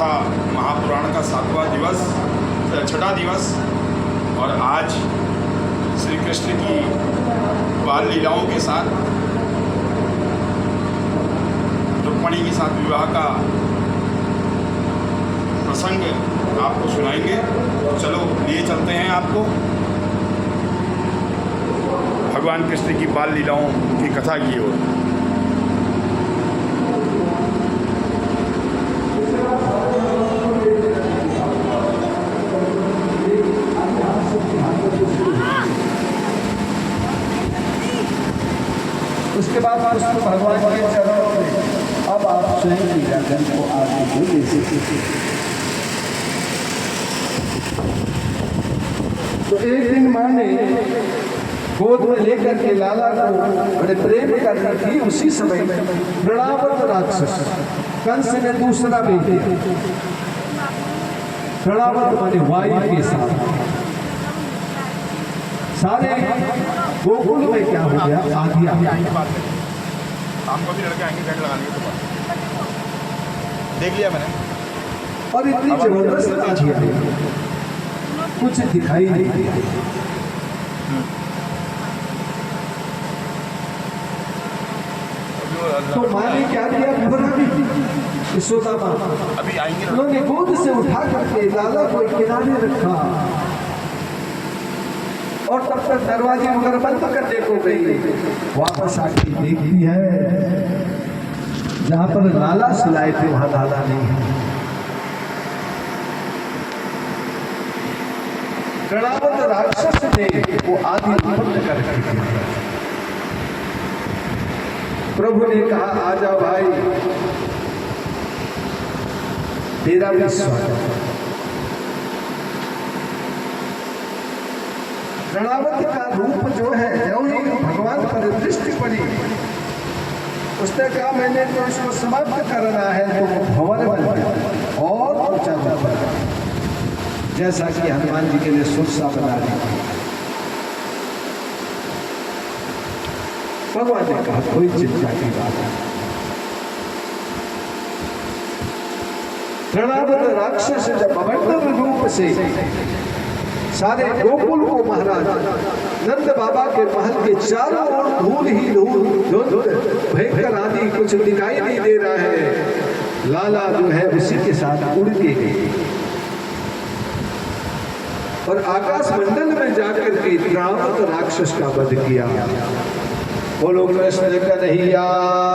कथा महापुराण का 7वां दिवस, 6ठा दिवस। और आज श्री कृष्ण की बाल लीलाओं के साथ रुक्मिणी के साथ विवाह का प्रसंग आपको सुनाएंगे। तो चलो लिए चलते हैं आपको भगवान कृष्ण की बाल लीलाओं की कथा की ओर। उसके बाद कृष्ण भगवान के चरणों में अब आप स्वयं लीलाधन को आगे को ले सकते। तो एक दिन माँ ने गोद में लेकर के लाला को बड़े प्रेम कर रही थी। उसी समय प्रणावत राक्षस कंस ने दूसरा बेटे प्रणावत माने वायु के साथ सारे गोकुल में क्या हो गया, आधी शाम को भी लड़के आएंगे, टेंट लगाने के बाद देख लिया मैंने। और इतनी जबरदस्त आधी आई, कुछ दिखाई नहीं दिया। तो माँ ने क्या किया, घबरा दी थी यशोदा माँ। अभी आएंगे, उन्होंने गोद से उठा करके लाला को किनारे रखा और तब तक दरवाजे वगैरह बंद करने को गई। वापस आके देखती है जहां पर लाला सुलाए थे वहां लाला नहीं है। प्रणावत राक्षस ने वो आदि बंद कर दिया। प्रभु ने कहा आजा भाई, तेरा भी स्वागत। प्रणावत का रूप जो है, जो ही भगवान पर दृष्टि पड़ी, उसने कहा मैंने तो इसको समाप्त करना है, तो भवन बन गया और ऊंचा बन गया, जैसा कि हनुमान जी के लिए सुरसा बना दी। भगवान ने कहा कोई चिंता की बात है। प्रणावत राक्षस जब अवतार रूप से सारे गोकुल को महाराज नंद बाबा के महल के चारों ओर धूल ही धूल, भयंकर आदि कुछ दिखाई नहीं दे रहा है। लाला जो है उसी के साथ उड़ के गई और आकाश मंडल में जाकर के प्रणावत राक्षस का वध किया। बोलो कृष्ण कन्हैया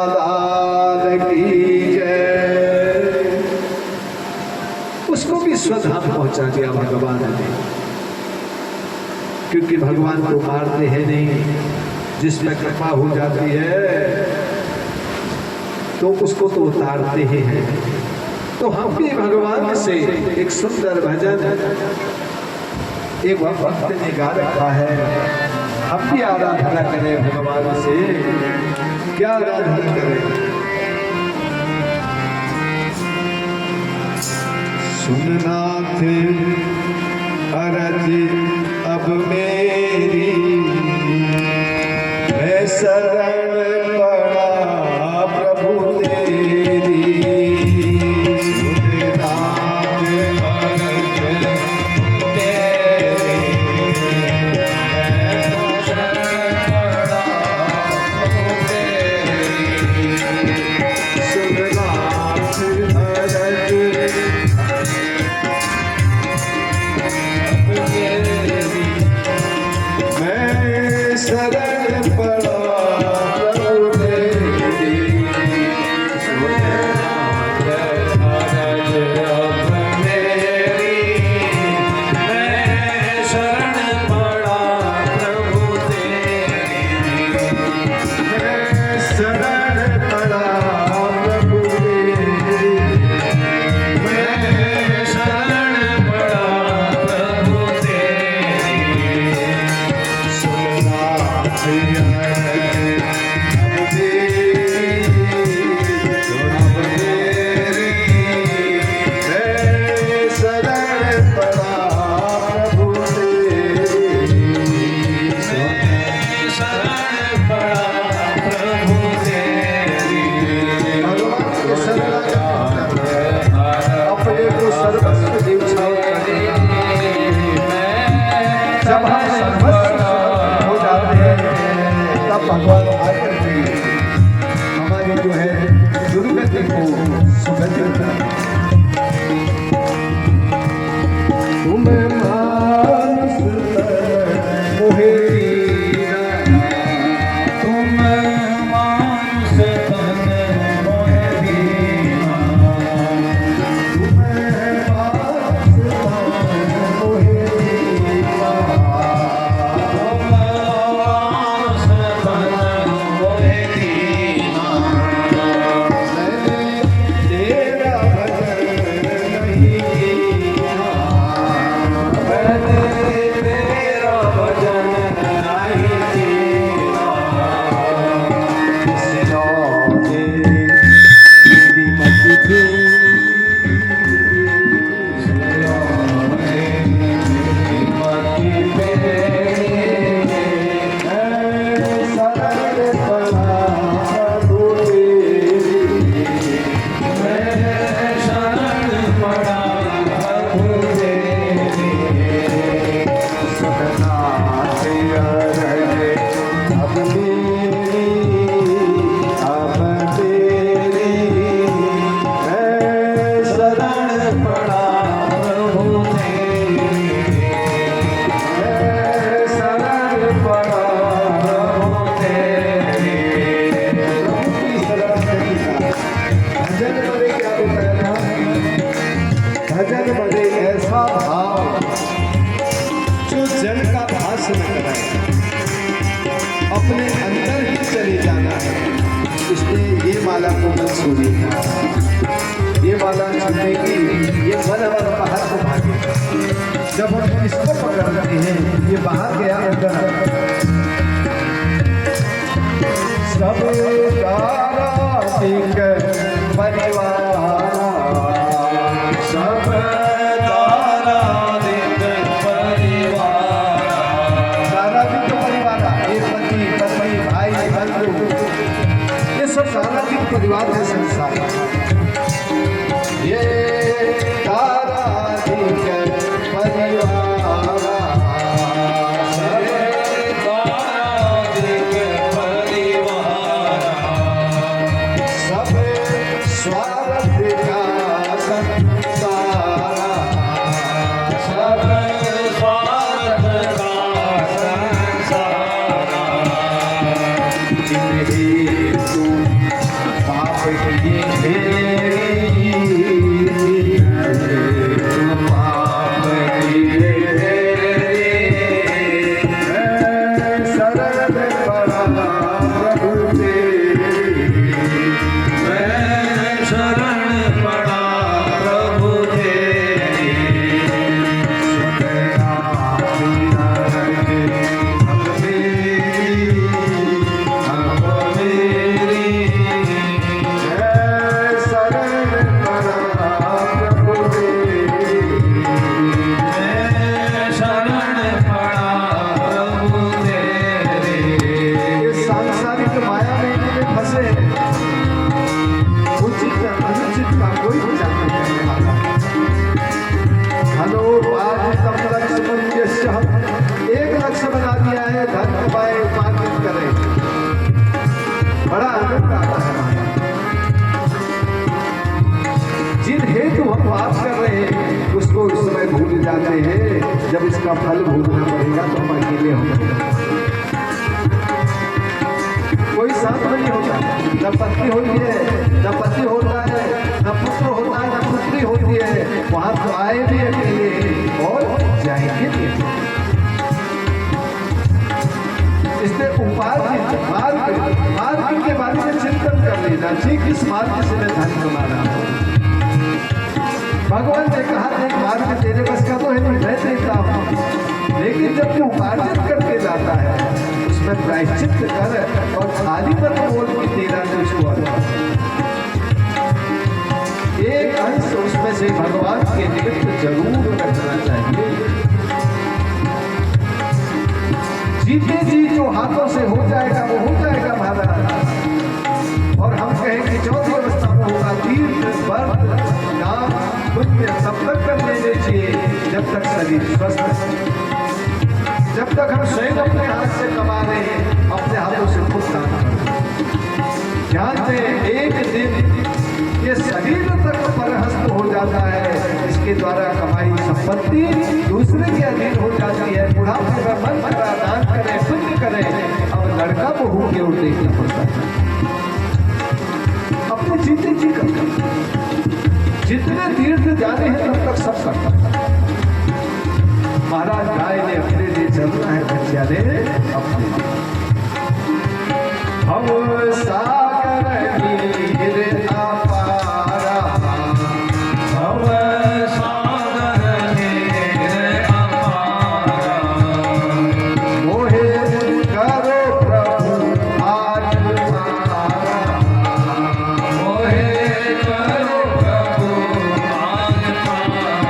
लाल की जय। उसको भी स्वधाम पहुंचा दिया भगवान ने, क्योंकि भगवान को मारते हैं नहीं, जिसमें कृपा हो जाती है तो उसको तो उतारते ही हैं। तो हम भी भगवान से एक सुंदर भजन एक भक्त ने गा रखा है, हम भी आराधना करें भगवान से। क्या आराधना करें? सुननाथ अरज अब मेरी, मैं शरण पड़ा प्रभु तेरी। सुननाथ अरज तेरी, मैं शरण पड़ा प्रभु तेरी। सुननाथ अरज शरण पड़ा प्रभु तेरी। सुननाथ अरज अब मेरी, मैं शरण पड़ा प्रभु तेरी। मैं शरण पड़ा प्रभु तेरी, मैं शरण पड़ा प्रभु तेरी। सुननाथ अपने सुनेगा। ये वाला सुनेगी, ये वन बाहर को भागेगा। जब हम इसको पकड़ते हैं, ये बाहर गया अंदर। सब ताराधिक परिवार, सब ताराधिक परिवार, ताराधिक परिवार, ये पति पत्नी भाई बंधु, ये सब ताराधिक परिवार है संसार। ये ताराधिक परिवार, जब इसका फल भोगना पड़ेगा तो हम अकेले होंगे, कोई साथ में नहीं होगा। न पत्नी होती है, न पति होता है, न पुत्र होता है, न पुत्री होती है। वहां तो आए भी अकेले और जाएंगे भी। इसलिए मार्ग के बारे में चिंतन कर लेना चाहिए, किस मार्ग से मैं धन कमा रहा हूँ। भगवान ने कहा एक मार्ग तेरे बस का तो है नहीं, मैं देता हूँ, लेकिन जब तू उपार्जन करके जाता है उसमें प्रायश्चित कर और खाली पर बोल के तेरा तुझको एक अंश उसमें से भगवान के निमित्त जरूर रखना चाहिए। जीते जी जो हाथों से हो जाएगा वो हो जाएगा महाराज। और हम कहें कि चौथी अवस्था में होगा तीर्थ वर्त नाम पुण्य सब तक कर लेने चाहिए जब तक शरीर स्वस्थ है। जब तक हम स्वयं अपने हाथ से कमा रहे हैं, अपने हाथों से खुद दान कर रहे हैं। ध्यान दें, एक दिन ये शरीर तक परहस्त हो जाता है, इसके द्वारा कमाई संपत्ति दूसरे के अधीन हो जाती है। बुढ़ापे में मन भरा दान करें, पुण्य करें। अब लड़का बहू की ओर देखना पड़ता है, अपने जीते जी करता। जितने तीर्थ जाने हैं तब तक सब करता। महाराज गाय ने अपने लिए चलना है, बच्चा ने अपने हम सागर नीर अपारा, हम सागर नीर अपारा, मोहे करो प्रभु आज हमारा, मोहे करो प्रभु आज हमारा।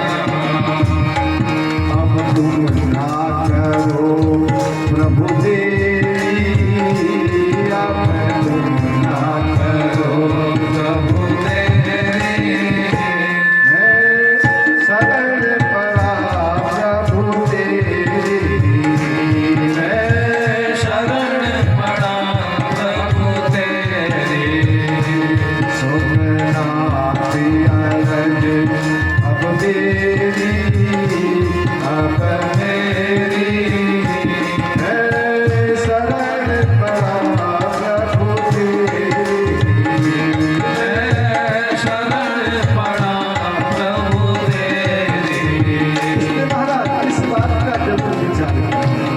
अब तुम ना करो प्रभु देवी, अब तुम ना करो प्रभु देवी, मैं शरण पड़ा प्रभु तेरी, मैं शरण पड़ा प्रभु तेरी। सोमनाथ अरज अब मेरी, अब मेरी, मैं शरण पड़ा प्रभु तेरी, मैं शरण पड़ा प्रभु तेरी। इसलिए महाराज इस बात का जरूर विचार करें।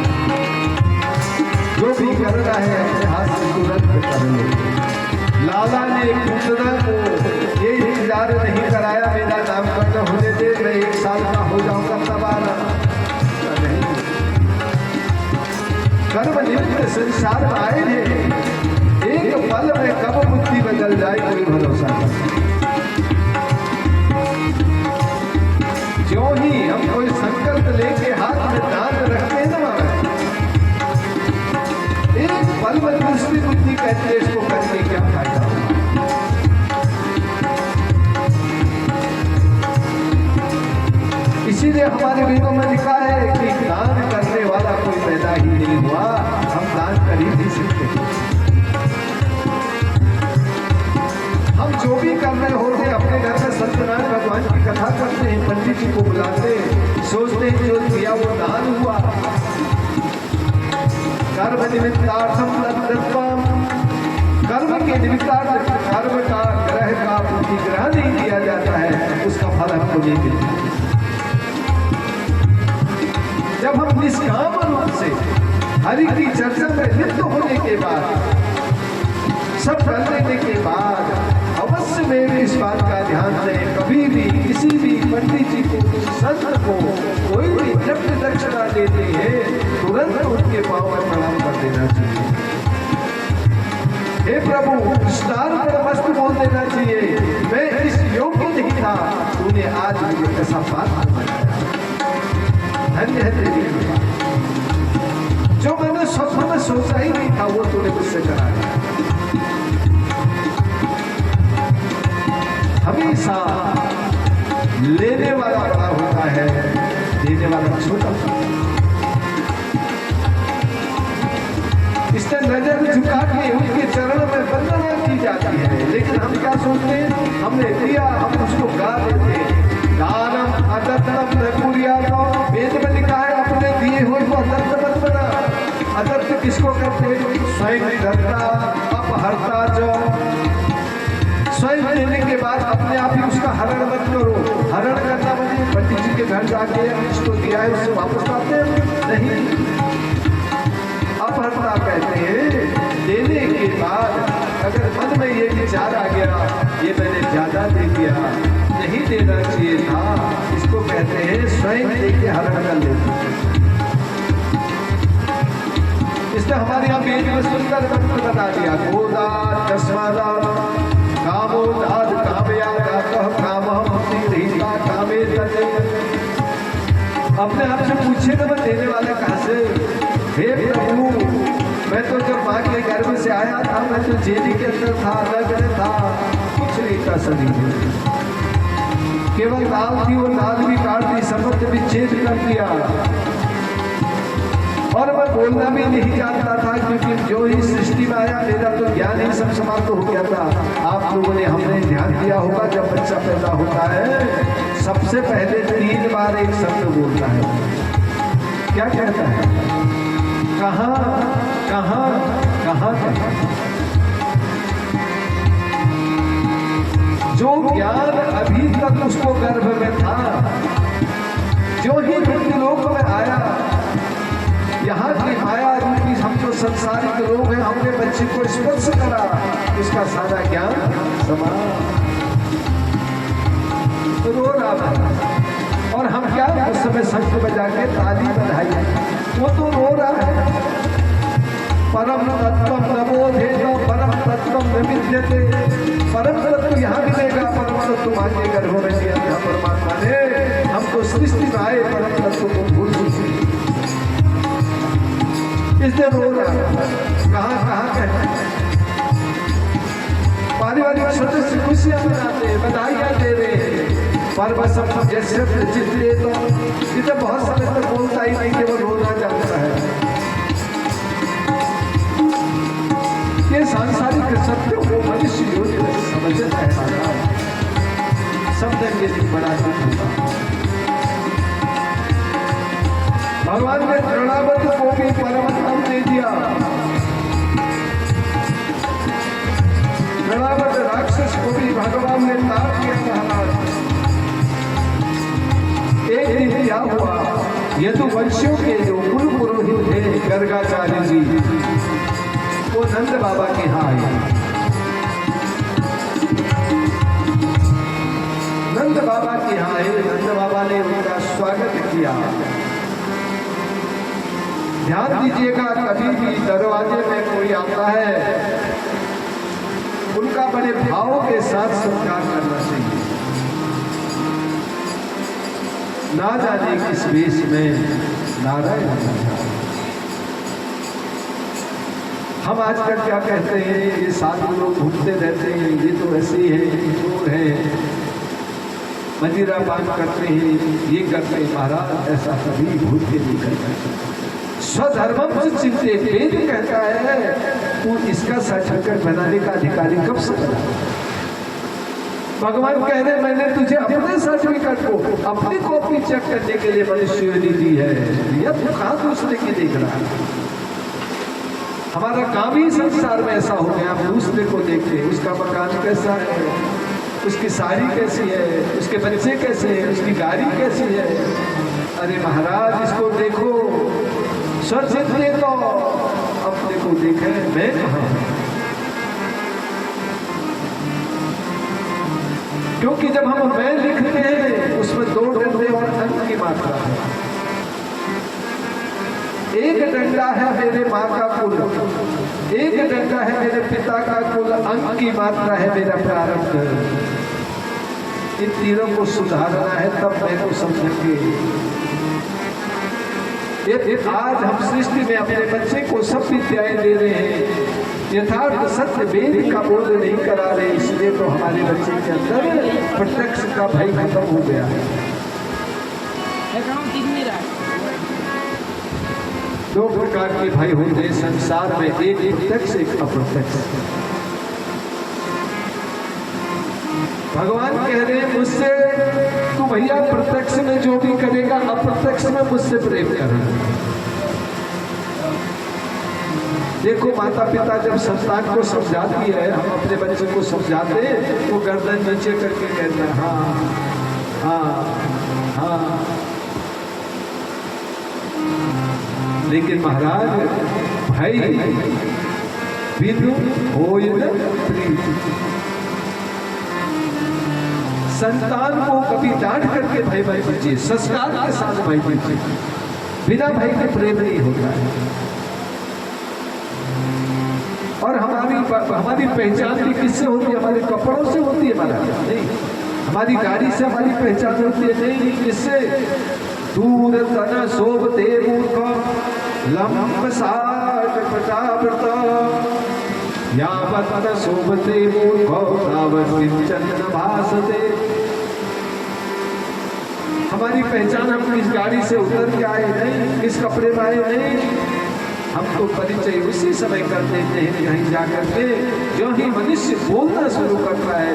जो भी करना है अपने हाथ से तुरंत कर लो। लाला ने पुतना को ये इंतजार नहीं कराया, मेरा नामकरण होने दे, मैं 1 साल का हो जाऊंगा तब आना। नहीं, कर्म निमित्त संसार में आए हैं, एक पल में कब बुद्धि बदल जाए कोई भरोसा नहीं। जो ही हम कोई संकल्प लेके हाथ में दान रखते हैं ना, एक पल में दूसरी बुद्धि कहते हैं इसको करके क्या फायदा होगा। इसीलिए हमारे वेदों में लिखा है कि दान करने वाला कोई पैदा ही नहीं हुआ, हम दान कर ही नहीं सकते। हम जो भी कर रहे होते हैं, अपने घर में सत्यनारायण भगवान की कथा करते हैं, पंडित जी को बुलाते हैं, सोचते हैं जो किया वो दान हुआ। कर्म निमित्तार्थम तद्दत्तम, कर्म के निमित्तार्थ कर्म का ग्रह का प्रतिग्रह नहीं किया जाता है, उसका फल हमको नहीं मिलता। जब हम निष्काम रूप से हरि की चर्चा में लिप्त होने के बाद, सब कर लेने के बाद अवश्य में भी इस बात का ध्यान दें, कभी भी किसी भी पंडित जी को, संत को कोई भी जब दक्षिणा देते हैं तुरंत उनके पांव में प्रणाम कर देना चाहिए। हे प्रभु, स्टार पर मस्त बोल देना चाहिए, मैं इस योग्य नहीं था, तूने आज मुझे कैसा पात्र बनाया, धन्य है तेरी कृपा। जो मैंने स्वप्न में सोचा ही नहीं था वो तूने मुझसे कराया। हमेशा लेने वाला बड़ा होता है, देने वाला छोटा। इससे नजर झुका के उनके चरणों में वंदना की जाती है, लेकिन हम क्या सोचते हैं, हमने दिया हम उसको गा देते हैं। दानम अदत्तम न कुर्यातो, वेद में लिखा है अपने दिए हुए को अदत्त मत बना। अदत्त किसको कहते हैं? स्वयं धरता अपहरता, जो स्वयं देने के बाद अपने आप ही उसका हरण मत करो। हरण करना मतलब पंडित जी के घर जाके जिसको दिया है उससे वापस लाते नहीं। अपहरता कहते हैं देने के बाद अगर मन में ये विचार आ गया ये मैंने ज्यादा दे दिया, नहीं देना चाहिए था, इसको कहते हैं स्वयं देके हरण कर लेते। इसने हमारे यहाँ वेद में सुंदर मंत्र बता दिया, गोदा चश्मादा कामोदाद कामयादा कह कामहम सीता कामे तते। अपने आप से पूछे ना, मैं देने वाला कहाँ से? हे प्रभु, मैं तो जब माँ के गर्भ से आया था, मैं तो जेली के अंदर था, नग्न था, कुछ नहीं था शरीर, केवल नाल थी, वो नाल भी काट दी, संबंध विच्छेद कर दिया, और मैं बोलना भी नहीं जानता था, क्योंकि जो ही सृष्टि में आया मेरा तो ज्ञान ही सब समाप्त हो गया था। आप लोगों ने हमने ध्यान दिया होगा, जब बच्चा पैदा होता है सबसे पहले 3 बार एक शब्द बोलता है, क्या कहता है? कहाँ कहाँ कहाँ कहाँ। जो ज्ञान अभी तक उसको गर्भ में था, जो ही मृत्युलोक में आया, यहाँ की माया रूपी हम जो संसारिक लोग हैं, हमने बच्चे को स्पर्श करा, उसका सारा ज्ञान समा रो रहा था। और हम क्या उस समय शंख बजा के ताली बधाई, वो तो रो रहा है। परम तत्व नबोधे, परम तत्व न विद्यते, परम तत्व यहाँ मिलेगा, परम तत्व माँ के गर्भ में दिया था परमात्मा ने। हम तो सृष्टि में आए परम तत्व को भूल चुके, इसलिए रो रहा है। कहाँ कहाँ कहते हैं, पारिवारिक सदस्य खुशियां मनाते हैं, बधाइयां दे रहे हैं, पर सब जैसे चित्ते तो इसे बहुत समय तक बोलता ही नहीं, केवल रोना चाहता है। ये सांसारिक सत्य को मनुष्य योजना समझता है, सब ये बड़ा दुख होता। भगवान ने तृणावत को भी परम दे दिया। तृणावत राक्षस को भी भगवान ने तार दिया। एक दिन क्या हुआ, यदुवंशियों के जो कुल पुरोहित थे गर्गाचार्य जी, वो नंद बाबा के यहाँ आए। बाबा के यहाँ आए, नंद बाबा ने उनका स्वागत किया। ध्यान दीजिएगा, कभी भी दरवाजे में कोई आता है उनका बड़े भाव के साथ सत्कार करना चाहिए। ना जाने किस वेश में नारायण। हम आजकल क्या कहते हैं, ये साधु लोग घूमते रहते हैं, ये तो ऐसे ही हैं, चोर हैं, मदिरा पान करते हैं, ये करते हैं। महाराज ऐसा कभी भूल के नहीं करते। स्वधर्मम से चिंते, वेद कहता है तू इसका सर्टिफिकेट बनाने का अधिकारी कब से बना? भगवान कह रहे मैंने तुझे अपने सर्टिफिकेट को, अपनी कॉपी चेक करने के लिए मनुष्य योनि दी है, यह तू कहां दूसरे की देख रहा है? हमारा काम ही संसार में ऐसा हो गया, हम दूसरे को देखते हैं, उसका मकान कैसा है, उसकी साड़ी कैसी है, उसके बच्चे कैसे हैं, उसकी गाड़ी कैसी है। अरे महाराज इसको देखो, स्वचिंते तो अपने को देखे, मैं कहाँ? क्योंकि जब हम मैं लिखते हैं उसमें 2 डंडे और अंक की मात्रा है। एक डंडा है मेरे माँ का कुल, एक डंडा है मेरे पिता का कुल, अंक की मात्रा है मेरा प्रारब्ध। इन तीनों को सुधारना है, तब मैं को समझेंगे। आज हम सृष्टि में अपने बच्चे को सब विद्याएं दे रहे हैं, यथार्थ सत्य वेद का बोध नहीं करा रहे, इसलिए तो हमारे बच्चे के अंदर प्रत्यक्ष का भय खत्म हो गया है। 2 प्रकार के भय होते हैं संसार में, एक प्रत्यक्ष एक अप्रत्यक्ष। भगवान कह रहे हैं मुझसे तू भैया प्रत्यक्ष में जो भी करेगा, अप्रत्यक्ष में मुझसे प्रेम करेगा। देखो माता पिता जब संतान को समझाती है, हम अपने बच्चे को समझाते हैं तो गर्दन नीचे करके कहते हैं हाँ हाँ हाँ। लेकिन महाराज भाई बिनु होय न प्रीति, संतान को कभी डांट करके भय मत कीजिए, संस्कार के साथ भय कीजिए, बिना भय के प्रेम नहीं होता है। और हमारी पहचान भी किससे होती है? हमारे कपड़ों से होती है महाराज? नहीं। हमारी गाड़ी से हमारी पहचान होती है? नहीं। किससे? दूर तन शोभते मूर्ख लंब साज पटावृत, यावत् न शोभते मूर्ख तावत् किंचन भासते। हमारी पहचान हम किस गाड़ी से उतर के आए नहीं, किस कपड़े में आए नहीं, हम तो परिचय उसी समय कर देते हैं कहीं जाकर के। जो ही मनुष्य बोलना शुरू करता है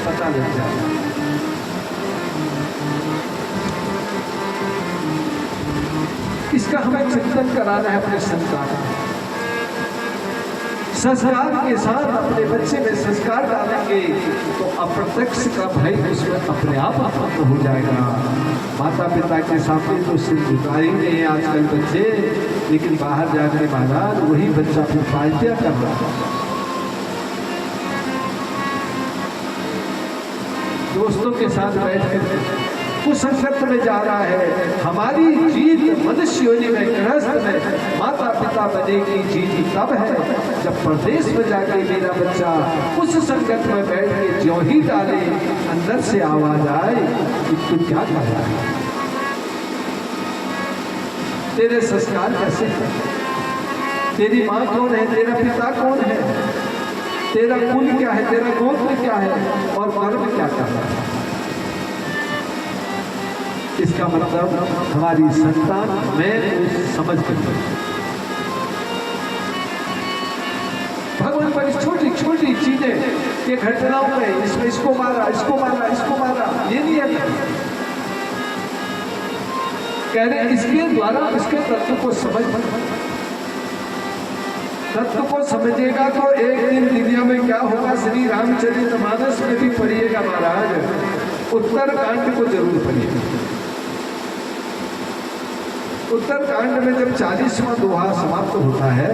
पता लग जाता है। इसका हमें चिंतन कराना है अपने संस्कार। संस्कार के साथ अपने बच्चे में संस्कार डालेंगे तो अप्रत्यक्ष का भय उसमें अपने आप खत्म हो जाएगा। माता पिता के सामने तो सिर झुका ही नहीं है आजकल बच्चे, लेकिन बाहर जाकर महाराज वही बच्चा फिर पालतिया कर रहा है। दोस्तों के साथ बैठ कर उस संकट में जा रहा है। हमारी जीत मनुष्य योनि में, गृहस्थ में माता पिता बनेगी जीत तब है जब प्रदेश में जाके मेरा बच्चा उस संकट में बैठ के जो ही डाले अंदर से आवाज आए कि तू क्या कर रहा है, तेरे संस्कार कैसे है, तेरी माँ कौन है, तेरा पिता कौन है, तेरा कुल क्या है, तेरा गोत्र क्या है और कर्म क्या कर रहा है। इसका मतलब हमारी संतान में समझ कर भगवान पर छोटी छोटी चीजें के घटनाओं में इसमें इसको मारा, इसको मारा, इसको मारा, ये नहीं है। कह रहे इसके द्वारा इसके तत्व को समझ, तत्व को समझेगा तो एक दिन दुनिया में क्या होगा। श्री रामचरितमानस में भी पढ़िएगा महाराज, उत्तरकांड को जरूर पढ़िएगा। उत्तरकांड में जब 40वां दोहा समाप्त होता है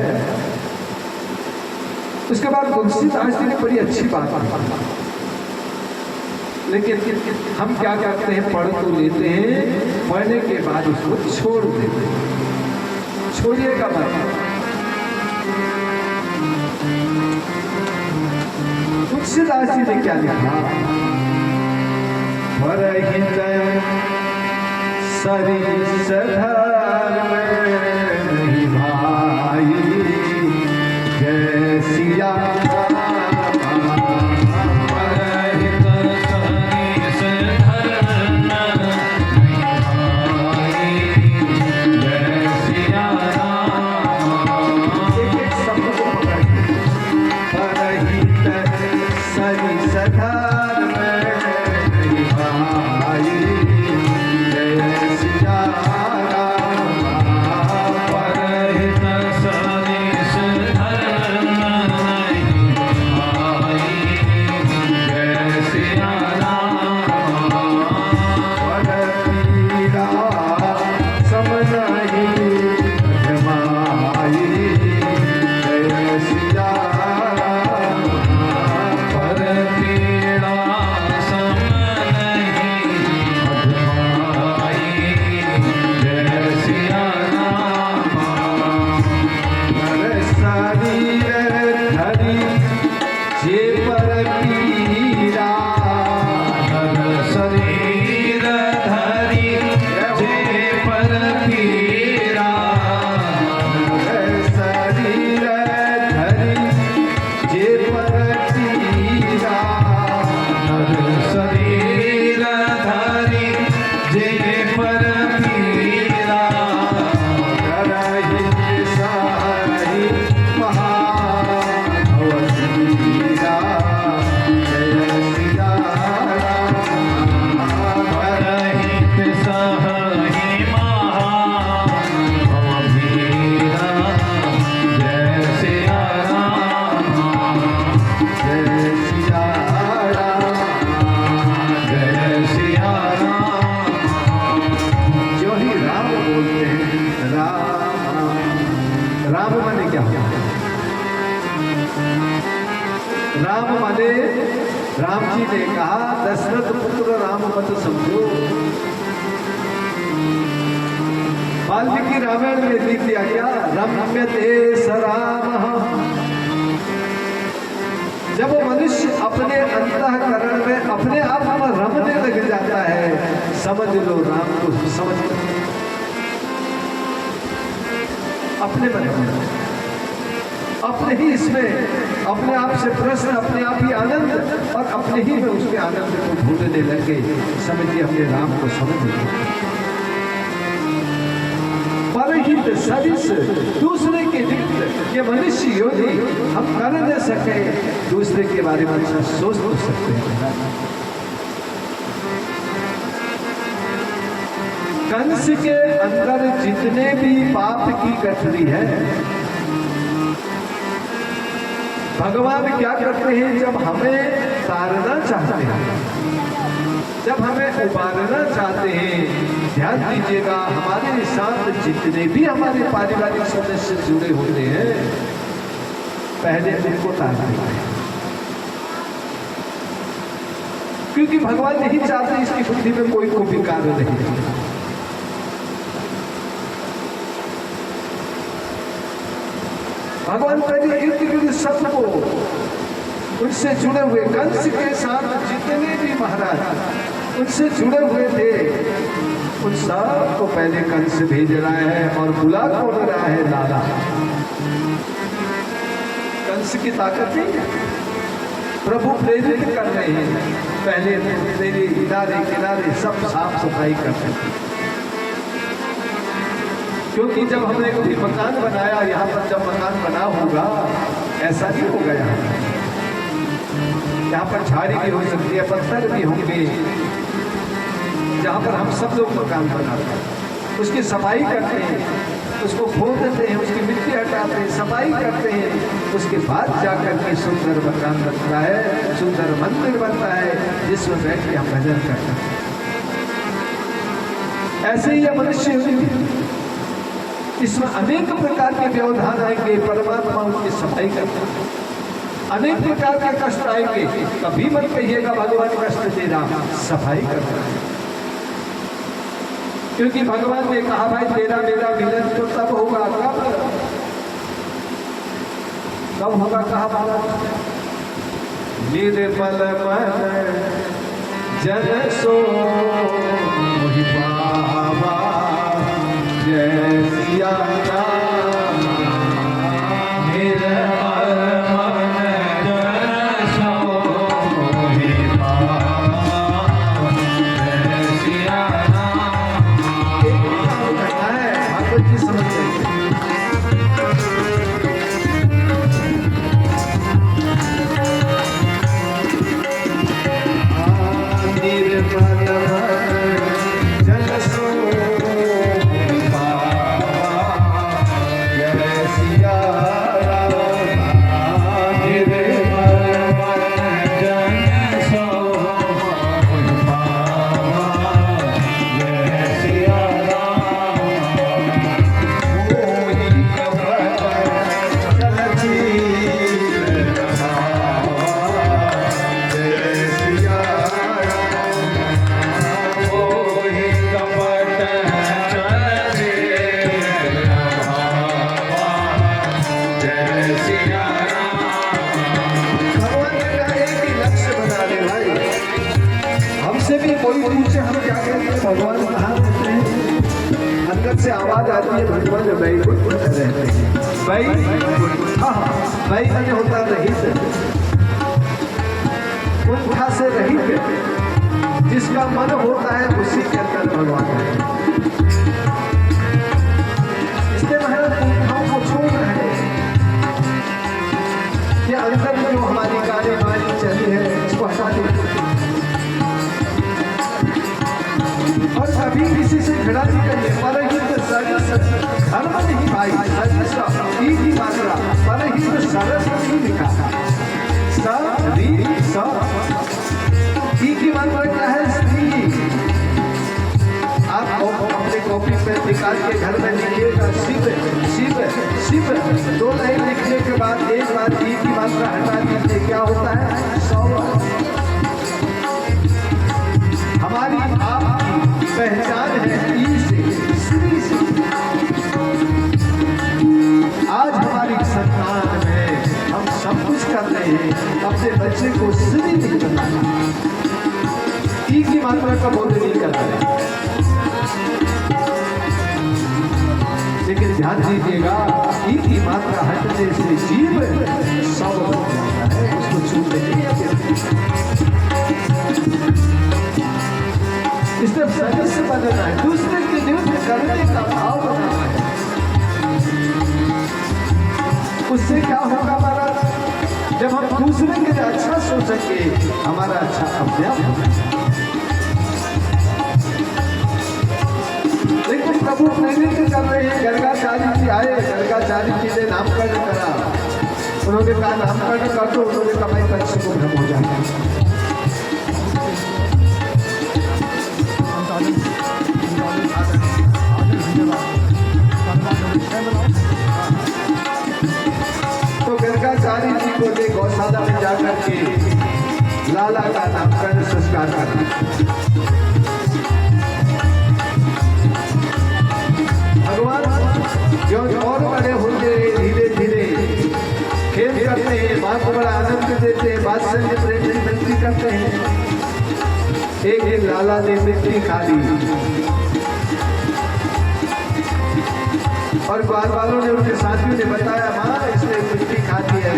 उसके बाद तुलसीदास जी ने बड़ी अच्छी बात की। लेकिन हम क्या करते हैं, पढ़ तो लेते हैं, पढ़ने के बाद उसको छोड़ देते हैं। छोड़िएगा मत। तुलसीदास जी ने क्या लिखा, परहित सरिस धर्म नहीं भाई, जय सिया राम जी ने कहा, दशरथ पुत्र राम मत समझो। वाल्मीकि रामायण में लिख दिया गया, रम्यते स रामः। जब वो मनुष्य अपने अंतःकरण में अपने आप में रमने लग जाता है, समझ लो राम को समझ लो। अपने मन में, अपने ही इसमें अपने आप से प्रश्न, अपने आप ही आनंद, और अपने ही में उसके आनंद को ढूंढने लगे। समझिए अपने राम को समझ लो। परहित सरिस, दूसरे के रिक्त, ये मनुष्य योगी हम कर न सके, दूसरे के बारे में अच्छा सोच तो सकते हैं। कंस के अंदर जितने भी पाप की गठरी है, भगवान क्या करते हैं, जब हमें तारना चाहते हैं, जब हमें उबारना चाहते हैं, ध्यान दीजिएगा, हमारे साथ जितने भी हमारे पारिवारिक सदस्य जुड़े होते हैं, पहले उनको तारना है। क्योंकि भगवान नहीं चाहते इसकी बुद्धि में कोई को विकार नहीं। भगवान पहले इर्द गिर्द सबको, उनसे जुड़े हुए, कंस के साथ जितने भी महाराज उनसे जुड़े हुए थे, उन सब को पहले कंस भेज रहा है, और बुला कौन रहा है, लाला। कंस की ताकत नहीं है, प्रभु प्रेरित कर रहे हैं, पहले तेरे किनारे किनारे सब साफ सफाई करते हैं। क्योंकि जब हमने कभी मकान बनाया, यहाँ पर जब मकान बना होगा, ऐसा नहीं होगा। यहाँ पर झाड़ी भी हो सकती है, पत्थर भी होंगे, जहाँ पर हम सब लोग मकान बनाते हैं, उसकी सफाई करते हैं, उसको खोद देते हैं, उसकी मिट्टी हटाते हैं, सफाई करते हैं, उसके बाद जाकर के सुंदर मकान बनता है, सुंदर मंदिर बनता है, जिसमें बैठ के हम भजन करते हैं। ऐसे ही मनुष्य, इसमें अनेक प्रकार के व्यवधान आएंगे, परमात्मा उनकी सफाई करता है। अनेक प्रकार के कष्ट आएंगे, कभी मत कहिएगा भगवान कष्ट दे रहा, सफाई कर रहा है। क्योंकि भगवान ने कहा भाई तेरा मेरा मिलन तो तब होगा, कब होगा, कहा महाराज, निर्मल मन जन सो मोहि पावा, जय सिया राम। निर्मल मन जन सो मोहि पावा, जय सिया राम। एक काम करना है, भागवत जी समझ जाएंगे। भगवान कहाँ रहते हैं? अंदर से आवाज आती है भगवान वैकुंठ रहते हैं। वैकुंठ, हाँ वैकुंठ होता रहित, कुंठा से रहित, जिसका मन होता है उसी के अंदर भगवान है। इसलिए महाराज कुंठाओं को छोड़ रहे हैं कि अंदर जो हमारी गाड़ी वाली चली है इसको हटा दे। और कभी किसी से झगड़ा नहीं करिए, परहित सरस धर्म नहीं भाई, सरस की मात्रा परहित सरस नहीं लिखा, की मात्रा क्या है? स्त्री। आप अपने कॉपी पे निकाल के घर में लिखिएगा शिव शिव शिव, 2 लाइन लिखने के बाद एक बार ई की मात्रा हटा दीजिए, क्या होता है? 100। हमारी आपकी पहचान है ई से, श्री से। आज हमारी संतान में हम सब कुछ कर रहे हैं, अपने बच्चे को श्री नहीं करना, ई की मात्रा का बोध नहीं कर रहे। लेकिन ध्यान दीजिएगा, ई की मात्रा हटने से जीव सब हो जाता है, उसको छूट नहीं है। इसलिए सदस्य बनना है, दूसरे के विरुद्ध करने का भाव बनाना है। उससे क्या होगा महाराज? जब हम दूसरे के लिए अच्छा सोचेंगे, हमारा अच्छा अभ्यास होगा। लेकिन प्रभु प्रेरित कर रहे हैं, गर्गाचार्य जी आए, गर्गाचार्य जी ने नामकरण करा, उन्होंने कहा नामकरण कर दो, उन्होंने कहा भाई पक्ष को भ्रम हो जाएगा। तो गर्गाचार्य जी को ले गौशाला में जाकर के लाला का नामकरण संस्कार करना। भगवान जो और बड़े होते धीरे धीरे खेल करते हैं, माँ को बड़ा आनंद देते हैं, बात्सल्य प्रेम से विनती करते हैं। एक दिन लाला ने मिट्टी खा ली और ग्वाल वालों ने उनके साथियों ने बताया, माँ इसने मिट्टी खाती है।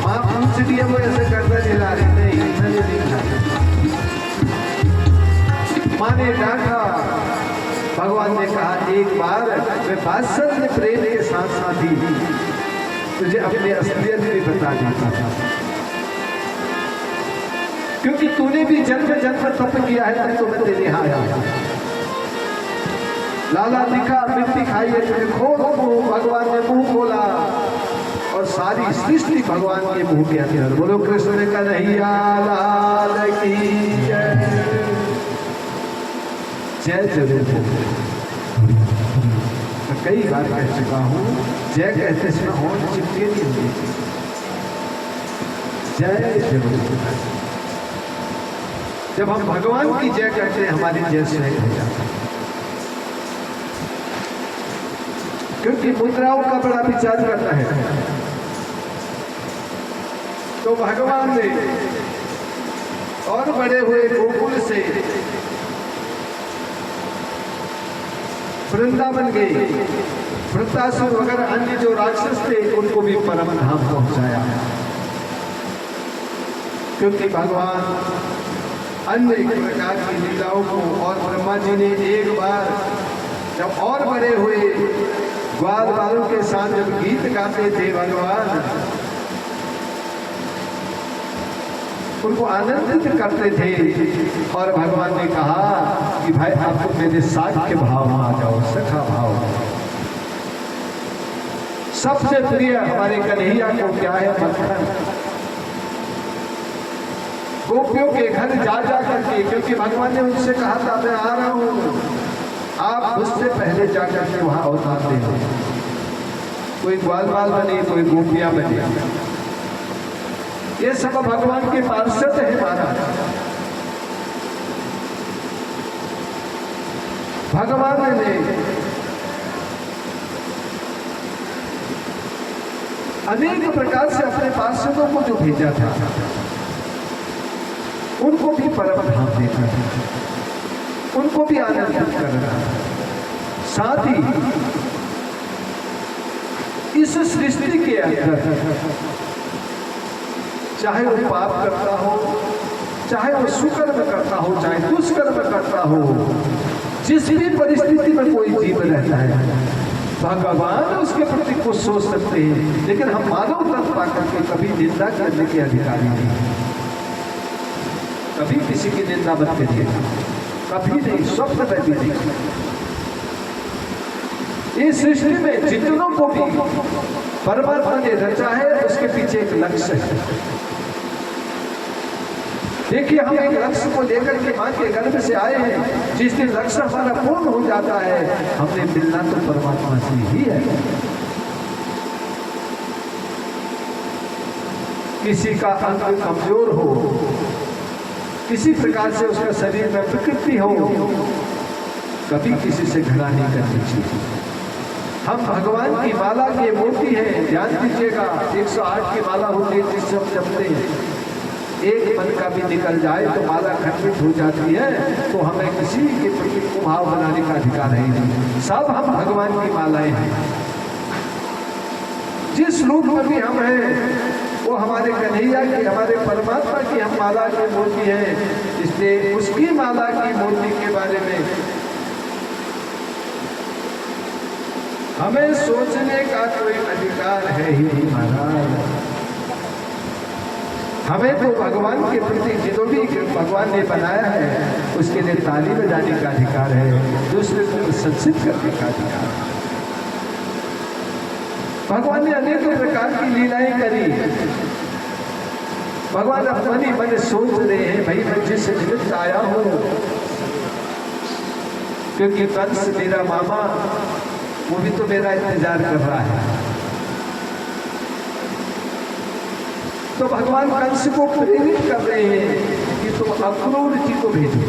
माँ पूछ रही है, वो ऐसे करता जिला रही, नहीं मैंने नहीं खाया। माँ ने डांटा। भगवान ने कहा, एक बार मैं वात्सल्य प्रेम के साथ साथ ही तुझे अपने असलियत भी बता देता था, क्योंकि तूने भी जन्म जन्म तप किया है, तब तो मैं तेरे यहाँ आया। लाला दिखा, मिट्टी खाई है, तुझे खोलो। भगवान ने मुंह खोला और सारी सृष्टि भगवान के मुंह के अंदर। बोलो कृष्ण कन्हैया लाल की जय। जय जरूर मैं कई बार कह चुका हूं, जय कहते समय और चिपके नहीं होंगे। जय जगन्नाथ। जब हम भगवान की जय करते हैं हमारी जय स्वयं हो जाती है। क्योंकि मुद्राओं का बड़ा विचार करना है। तो भगवान ने और बड़े हुए गोकुल से वृंदावन गए, वृत्तासुर वगैरह अन्य जो राक्षस थे उनको भी परम धाम पहुंचाया। क्योंकि भगवान अन्य प्रकार की लीलाओं को, और ब्रह्मा जी ने एक बार जब और बड़े हुए ग्वाल वालों के साथ जब गीत गाते थे भगवान उनको आनंदित करते थे, और भगवान ने कहा कि भाई आप तो मेरे साख्य भाव में आ जाओ, सखा भाव। सबसे प्रिय हमारे कन्हैया को क्या है? मक्खन। गोपियों के घर जा जा करके, क्योंकि भगवान ने उनसे कहा था मैं आ रहा हूं, आप मुझसे पहले जा करके वहां अवतार दे दो। कोई ग्वाल बाल बने, कोई गोपियां बने, ये सब भगवान के पार्षद है महाराज। भगवान ने अनेक प्रकार से अपने पार्षदों को जो भेजा था उनको भी परम धाम देना था, उनको भी आनंदित करना। साथ ही इस सृष्टि के अंदर चाहे वो पाप करता हो, चाहे वो सुकर्म करता हो, चाहे दुष्कर्म करता हो, जिस भी परिस्थिति में कोई जीव रहता है भगवान उसके प्रति कुछ सोच सकते हैं, लेकिन हम मानव तत्व पाकर के कभी निंदा करने के अधिकारी नहीं। कभी किसी की निंदा मत करिए, कभी नहीं, स्वप्न में भी नहीं। इस सृष्टि में जितनों को भी परमात्मा ने रचा है उसके पीछे एक लक्ष्य है। देखिए हम एक लक्ष्य को लेकर के मां के गर्भ से आए हैं, जिस दिन लक्ष्य हमारा पूर्ण हो जाता है हमने मिलना तो परमात्मा से ही है। किसी का अंग कमजोर हो, किसी प्रकार से उसका शरीर में विकृति हो, कभी किसी से घृणा नहीं करनी चाहिए। हम भगवान की माला की मूर्ति है, ध्यान दीजिएगा। 108 की माला होती है जिससे हम जपते हैं, एक मन का भी निकल जाए तो माला खंडित हो जाती है, तो हमें किसी के प्रति कुभाव बनाने का अधिकार है नहीं। सब हम भगवान की मालाएं हैं। जिस रूप में भी हम हैं वो हमारे कन्हैया की, हमारे परमात्मा की हम माला की मूर्ति है। इसलिए उसकी माला की मूर्ति के बारे में हमें सोचने का कोई अधिकार है ही नहीं महाराज। हमें तो भगवान के प्रति जो भी भगवान ने बनाया है उसके लिए ताली बजाने का अधिकार है, दूसरे को प्रशंसित करने का अधिकार है। भगवान ने अनेक प्रकार की लीलाएं करी। भगवान अपनी मन सोच रहे हैं भाई मैं जिस निमित्त आया हूं, क्योंकि कंस मेरा मामा वो भी तो मेरा इंतजार कर रहा है। तो भगवान कंस को प्रेरित कर रहे हैं कि तुम अक्रूर जी को भेजो।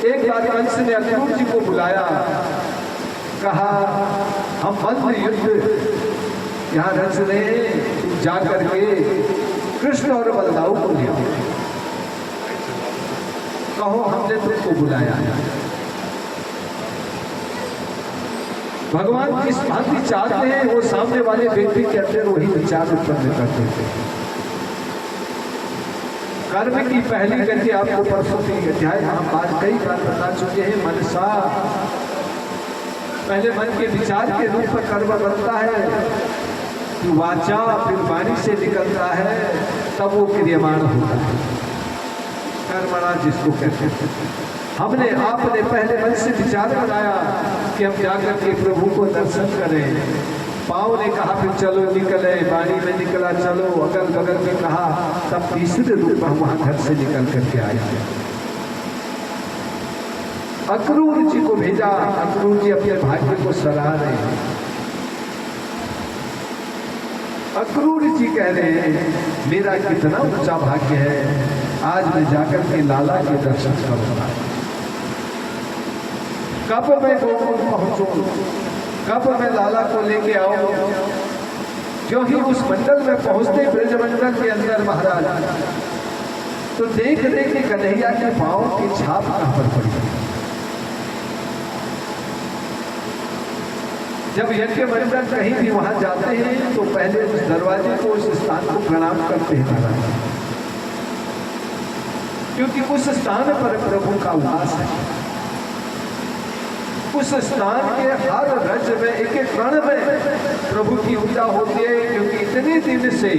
एक बार कंस ने अक्रूर जी को बुलाया, कहा हम बंद युद्ध यहाँ रच रहे हैं, तुम जा करके कृष्ण और बलदाऊ को ले आओ, कहो हमने तुमको बुलाया। भगवान किस भांति चाहते हैं वो सामने वाले व्यक्ति के अंदर वही विचार उत्पन्न करते थे। कर्म की पहली गति आपको परसों के अध्याय हम आज कई बार बता चुके हैं। मनसा पहले मन के विचार के रूप में कर्म बनता है, फिर वाचा, फिर वाणी से निकलता है, तब वो क्रियमाण होता है। कर्मणा जिसको कहते हैं। हमने आपने पहले मन से विचार बनाया कि हम जाकर के प्रभु को दर्शन करें। पाँव ने कहा फिर चलो निकले, वाणी में निकला चलो, अगल बगल में कहा, तब तीसरे रूप में वहां घर से निकल करके आए। अक्रूर जी को भेजा। अक्रूर जी अपने भाग्य को सराह रहे हैं। अक्रूर जी कह रहे हैं मेरा कितना ऊंचा भाग्य है, आज मैं जाकर के लाला के दर्शन करूंगा। कब मैं गोकुल पहुंचूं, कब मैं लाला को लेके आऊं। जो ही उस मंडल में पहुंचते ब्रज मंडल के अंदर महाराज, तो देख देख के कन्हैया के पांव की छाप कहां पर पड़ी। जब यज्ञ मंडल कहीं भी वहां जाते हैं तो पहले उस दरवाजे को, उस स्थान को प्रणाम करते हैं महाराज, क्योंकि उस स्थान पर प्रभु का वास है। उस स्थान के हर रज में, एक एक कण में प्रभु की पूजा होती है, क्योंकि इतने दिन से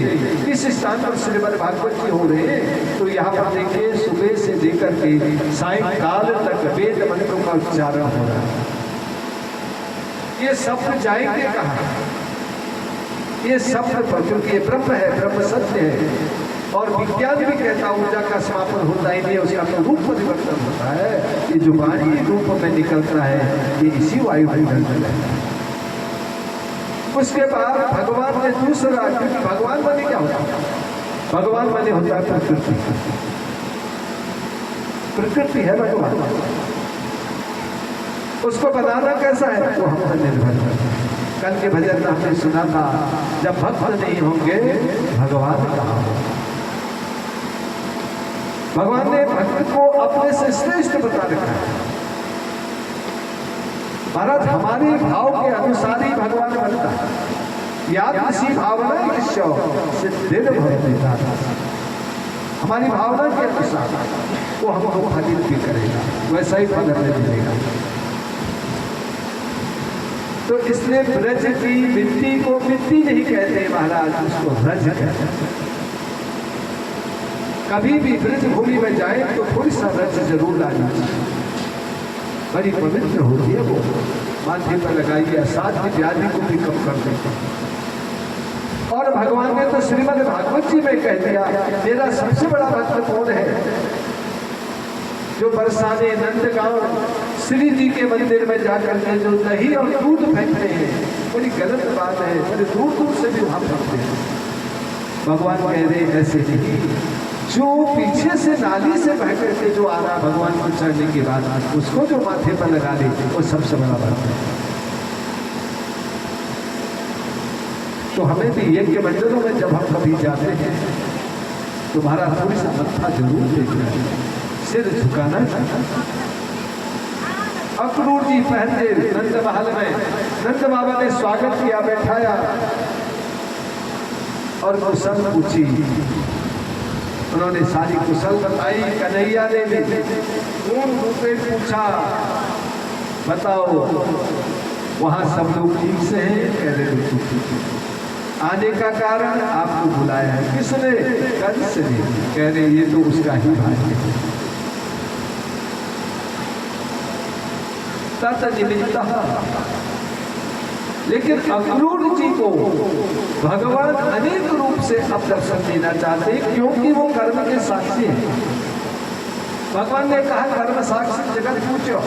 इस स्थान पर श्रीमद् भागवत जी हो रहे हैं। तो यहाँ पर देखिए सुबह से लेकर के सायंकाल तक वेद मंत्रों का उच्चारण हो रहा है। ये शब्द जाएंगे कहाँ? ये शब्द पर, क्योंकि ये ब्रह्म है, ब्रह्म सत्य है, और विज्ञान भी कहता ऊर्जा का समापन होता ही नहीं, उसका तो रूप परिवर्तन होता है। ये जो वाणी रूप में निकलता है ये इसी वायुमंडल में रहता है। उसके बाद भगवान ने दूसरा, क्योंकि भगवान माने क्या होता है? भगवान माने होता है प्रकृति। प्रकृति है भगवान, उसको बनाना कैसा है वो हम पर निर्भर है। कल के भजन में हमने सुना था, जब भक्त नहीं होंगे भगवान कहाँ होगा। भगवान ने भक्त को अपने से श्रेष्ठ बता रखा है। महाराज हमारे भाव के अनुसार ही भगवान बनता है। याद किसी भावना से दिल भर देता है। हमारी भावना के अनुसार वो हमको फलित भी करेगा, वैसा ही फल हमें मिलेगा। तो इसलिए ब्रज की मिट्टी को मिट्टी नहीं कहते महाराज, उसको ब्रज कहते हैं। कभी भी ब्रज भूमि में जाए तो थोड़ी सा रज जरूर लाना चाहिए, बड़ी पवित्र होती है वो। माथे पर लगाइए, असाध्य व्याधि को भी कम कर देते हैं। और भगवान ने तो श्रीमद् भागवत जी में कह दिया, मेरा सबसे बड़ा भक्त कौन है? जो बरसाने नंदगांव श्री जी के मंदिर में जाकर के जो दही और दूध फेंकते हैं, बड़ी गलत बात है, बड़े दूर दूर से भी वहां फेंकते हैं। भगवान कह रहे ऐसे नहीं, जो पीछे से नाली से बह करके जो आ रहा भगवान को चढ़ने के बाद उसको जो माथे पर लगा ले, वो सबसे बड़ा बात है। तो हमें भी यज्ञ मंडलों में जब हम कभी जाते हैं तो हमारा थोड़ी सा मत्था जरूर देखना है, सिर झुकाना चाहिए। अक्रूर जी पहले नंद महल में नंद बाबा ने स्वागत किया, बैठाया और कुशल पूछी। उन्होंने सारी कुशल बताई। कन्हैया ने भी पूर्ण रूपे पूछा, बताओ वहां सब लोग ठीक से हैं? कह रहे आने का कारण आपको बुलाया है। किसने? कंस ने। कह रहे ये तो उसका ही भाग्य है। तत्निमित्त, लेकिन अक्रूर जी को भगवान अनेक रूप से अब दर्शन देना चाहते हैं, क्योंकि वो कर्म के साक्षी हैं। भगवान ने कहा कर्म साक्षी जगत पूज्य,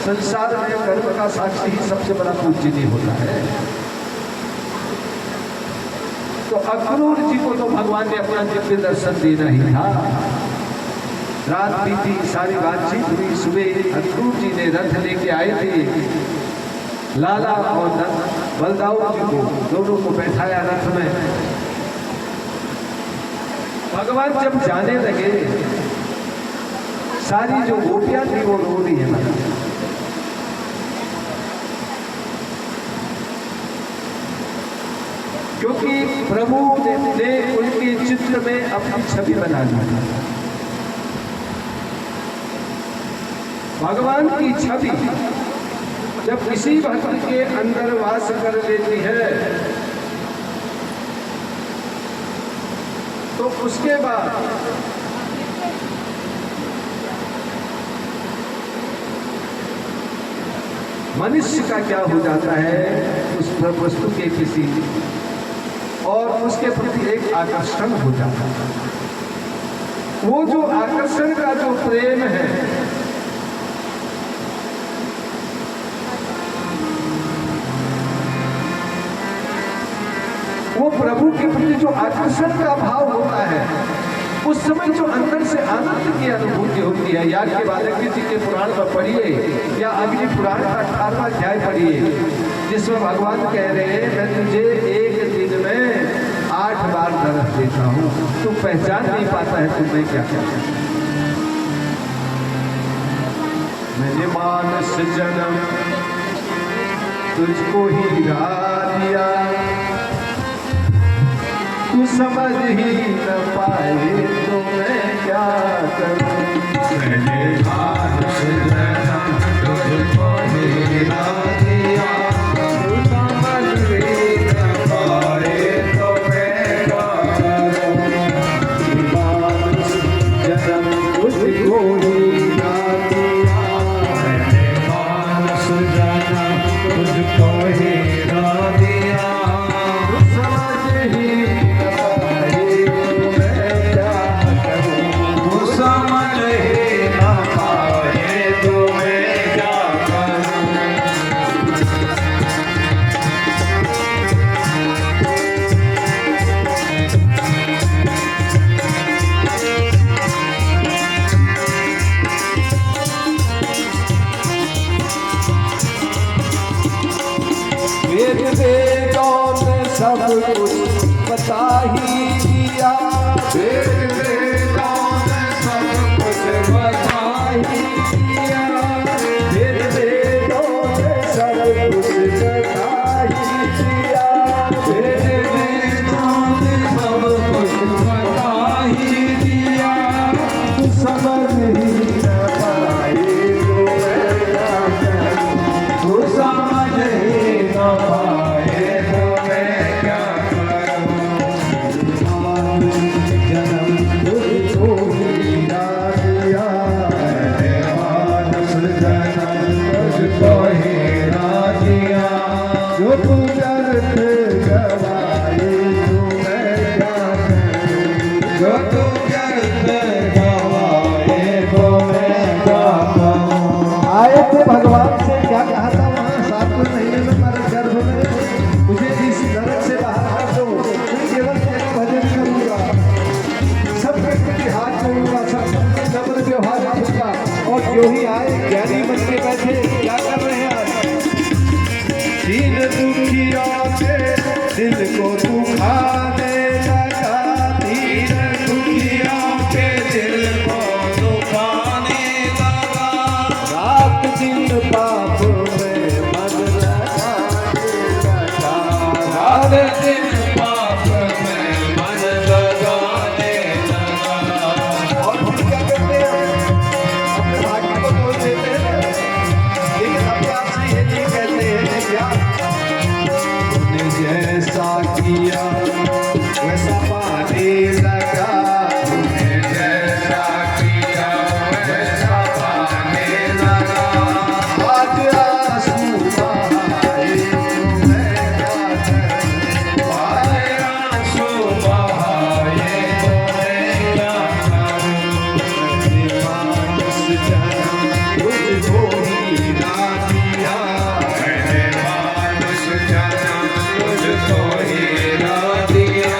संसार में कर्म का साक्षी ही सबसे बड़ा पूजनीय होता है। तो अक्रूर जी को तो भगवान ने अपना दिव्य दर्शन देना ही था। रात बीती, सारी बातचीत हुई। सुबह अक्रूर जी ने रथ लेके आए थे। लाला और बलदाऊ जी को दोनों को बैठाया रथ में। भगवान जब जाने लगे, सारी जो गोपियां थी वो रो रही है। क्योंकि प्रभु ने उनके चित्र में अपनी छवि बना ली। भगवान की छवि जब किसी भक्त के अंदर वास कर लेती है तो उसके बाद मनुष्य का क्या हो जाता है, उस वस्तु के किसी और उसके प्रति एक आकर्षण हो जाता है। वो जो आकर्षण का जो प्रेम है, वो वो प्रभु के प्रति जो आकर्षण का भाव होता है, उस समय जो अंदर से आनंद की अनुभूति होती है। याद के वाल्मीकि जी के पुराण में पढ़िए या अग्नि पुराण का 18वां अध्याय पढ़िए, जिसमें भगवान कह रहे हैं मैं तुझे एक दिन में 8 बार दर्श देता हूँ, तू पहचान नहीं पाता है तुम्हें क्या क्या। मैंने मानस जन्म तुझको हीरा दिया, तू समझ ही न पाए तो मैं क्या करूं। मैंने मानस जन्म तुझको हीरा दिया, तू समझ ही न पाए तो मैं क्या करूं। मानस जन्म तुझको हीरा दिया, मैंने मानस जन्म तुझको हीरा दिया, तू समझ ही न पाए तो मैं क्या करूं। तू समझ ही न पाए तो मैं क्या करूं। वेद वेदों ने सब कुछ बता ही दिया, वेद वेदों ने सब कुछ बता ही दिया, वेद वेदों ने सब कुछ बता ही दिया, वेद वेदों ने सब कुछ बता ही दिया, तू समझ ही न पाए तो मैं क्या करूं। तू समझ ही न पाए तो मैं क्या करूं। जन्म तुझको हीरा दिया, मैंने मानस जन्म तुझको हीरा दिया, जो तू व्यर्थ गवाए तो मैं क्या करूं। जो तू व्यर्थ गवाए तो मैं क्या करूं। आए थे भगवान से क्या कहा था वहाँ 7वें महीने में मेरे गर्भ में, मुझे इस नरक से बाहर कर दो, मैं केवल तेरा भजन करूंगा, सब व्यक्ति हाथ जोड़ूंगा, सब नम्र व्यवहार रखूंगा। और जो ही आए ज्ञानी बन के बैठे, क्या कर रहे हैं आज? दीन दुखियों के दिल को तू खाने लगा, दीन दुखियों के दिल को तू खाने लगा, रात दिन पाप में मन लगाने लगा, रात दिन पाप में मन लगाने लगा। और हम क्या करते हैं? अपने भाग्य को बोल देते हैं, लेकिन अपने आप से ये नहीं कहते हैं क्या तूने जैसा किया वैसा पाने लगा, तूने जैसा किया वैसा पाने लगा, आज आंसू बहाए तो मैं क्या करूं। आज आंसू बहाए तो मैं क्या करूं। मैंने मानस जन्म तुझको हीरा दिया, मैंने मानस जन्म तुझको हीरा दिया,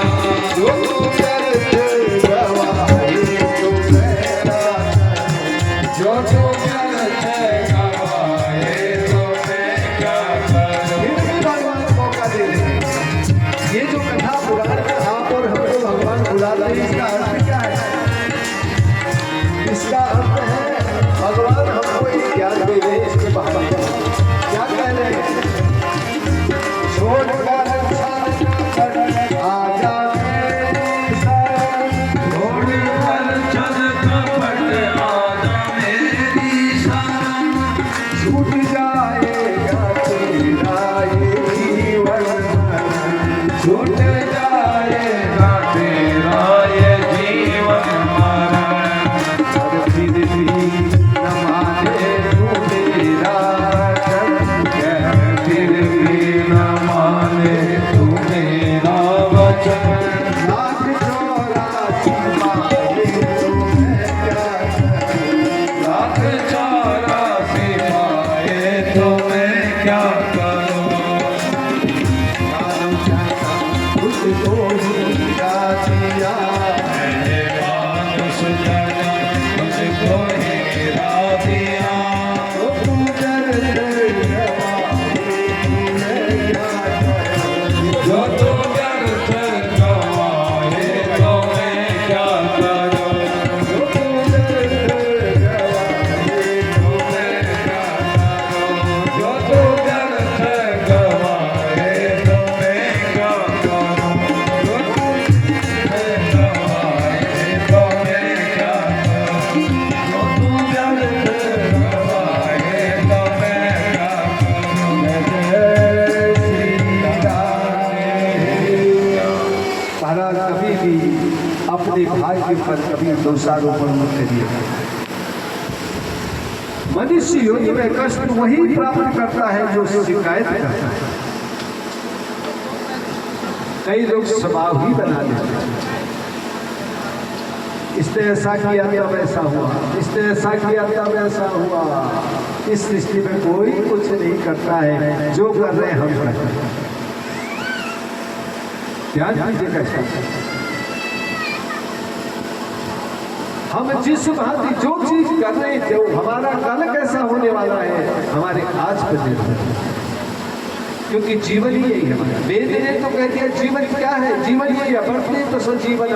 जो तू व्यर्थ गवाए तो मैं क्या करूं। जो तू व्यर्थ गवाए तो मैं क्या करूं। फिर भी भगवान मौका दे रहे हैं। ये जो कथा पुराण में आप और हमको भगवान बुलाते हैं, इसका अर्थ क्या है? इसका अर्थ है भगवान हमको एक ज्ञान दे रहे हैं, इसके बारे में क्या कह रहे हैं? छोड़ कर आ जा मेरी शरण, छोड़ कर चल कपट आ जा मेरी शरण, छूट जाएगा तेरा ये जीवन, छूट जाएगा तेरा ये जीवन मरण। फिर हीरा दिया, मैंने मानुष जन्म मुझको हीरा दिया। तो तू दर्द गवाए जो तू व्यर्थ गवाए तो मैं क्या करूं। जो तू दर्द गवाए तो मैं क्या करूं। जो तू व्यर्थ गवाए तो मैं क्या करूं। जो तू व्यर्थ गवाए तो मैं क्या करूं। जो तू व्यर्थ गवाए तो मैं क्या करूं। महाराज कभी भी अपने भाग्य पर कभी दोषारोपण मत करिए। मनुष्य योनि में कष्ट वही प्राप्त करता है जो शिकायत करता है। कई लोग स्वभाव ही बना लेते हैं, इसने ऐसा किया तब ऐसा हुआ, इसने ऐसा किया तब ऐसा हुआ। इस सृष्टि में कोई कुछ नहीं करता है, जो कर रहे हैं हम करते हैं। ध्यान दीजिएगा इसका। हम जिस भांति जो चीज कर रहे हैं, जो हमारा कल कैसा होने वाला है हमारे आज पर निर्भर है। क्योंकि जीवन ही यही है हमारा। वेद ने तो कह दिया जीवन क्या है, जीवन यही है, बढ़ते तो सजीवन।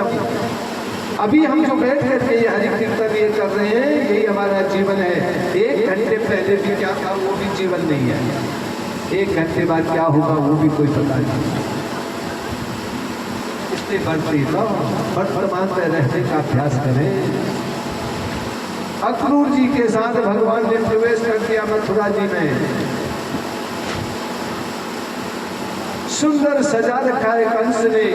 अभी हम जो बैठ करके ये हरि कीर्तन ये कर रहे हैं, यही हमारा जीवन है। 1 घंटे पहले भी क्या था वो भी जीवन नहीं है, 1 घंटे बाद क्या होगा वो भी कोई पता नहीं। इसलिए बढ़ती तो वर्तमान में रहने का अभ्यास करें। अक्रूर जी के साथ भगवान ने प्रवेश कर दिया मथुरा जी में। सुंदर सजा रखा है कंस ने।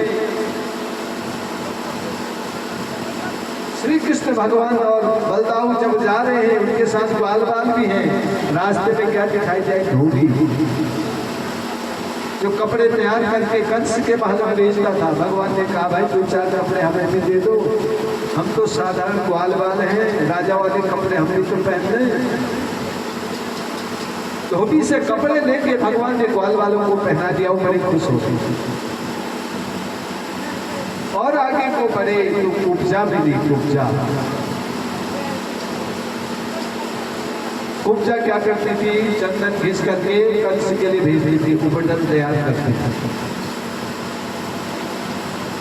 श्री कृष्ण भगवान और बलदाऊ जब जा रहे हैं, उनके साथ बाल बाल भी हैं। रास्ते में क्या दिखाई जाए, धोबी जो कपड़े तैयार करके कंस के महल में भेजता था। भगवान ने कहा भाई 2-4 कपड़े हमें भी दे दो, हम तो साधारण ग्वाल वाले हैं, राजा वाले कपड़े हम भी तो पहनते हैं। धोबी से कपड़े लेके भगवान ने ग्वाल वालों को पहना दिया, वो बड़े खुश हो गए। और आगे को बढ़े तो कुब्जा मिली। कुब्जा क्या करती थी, चंदन घिस करके कंस के लिए भेजती थी, उपटन तैयार करती थी।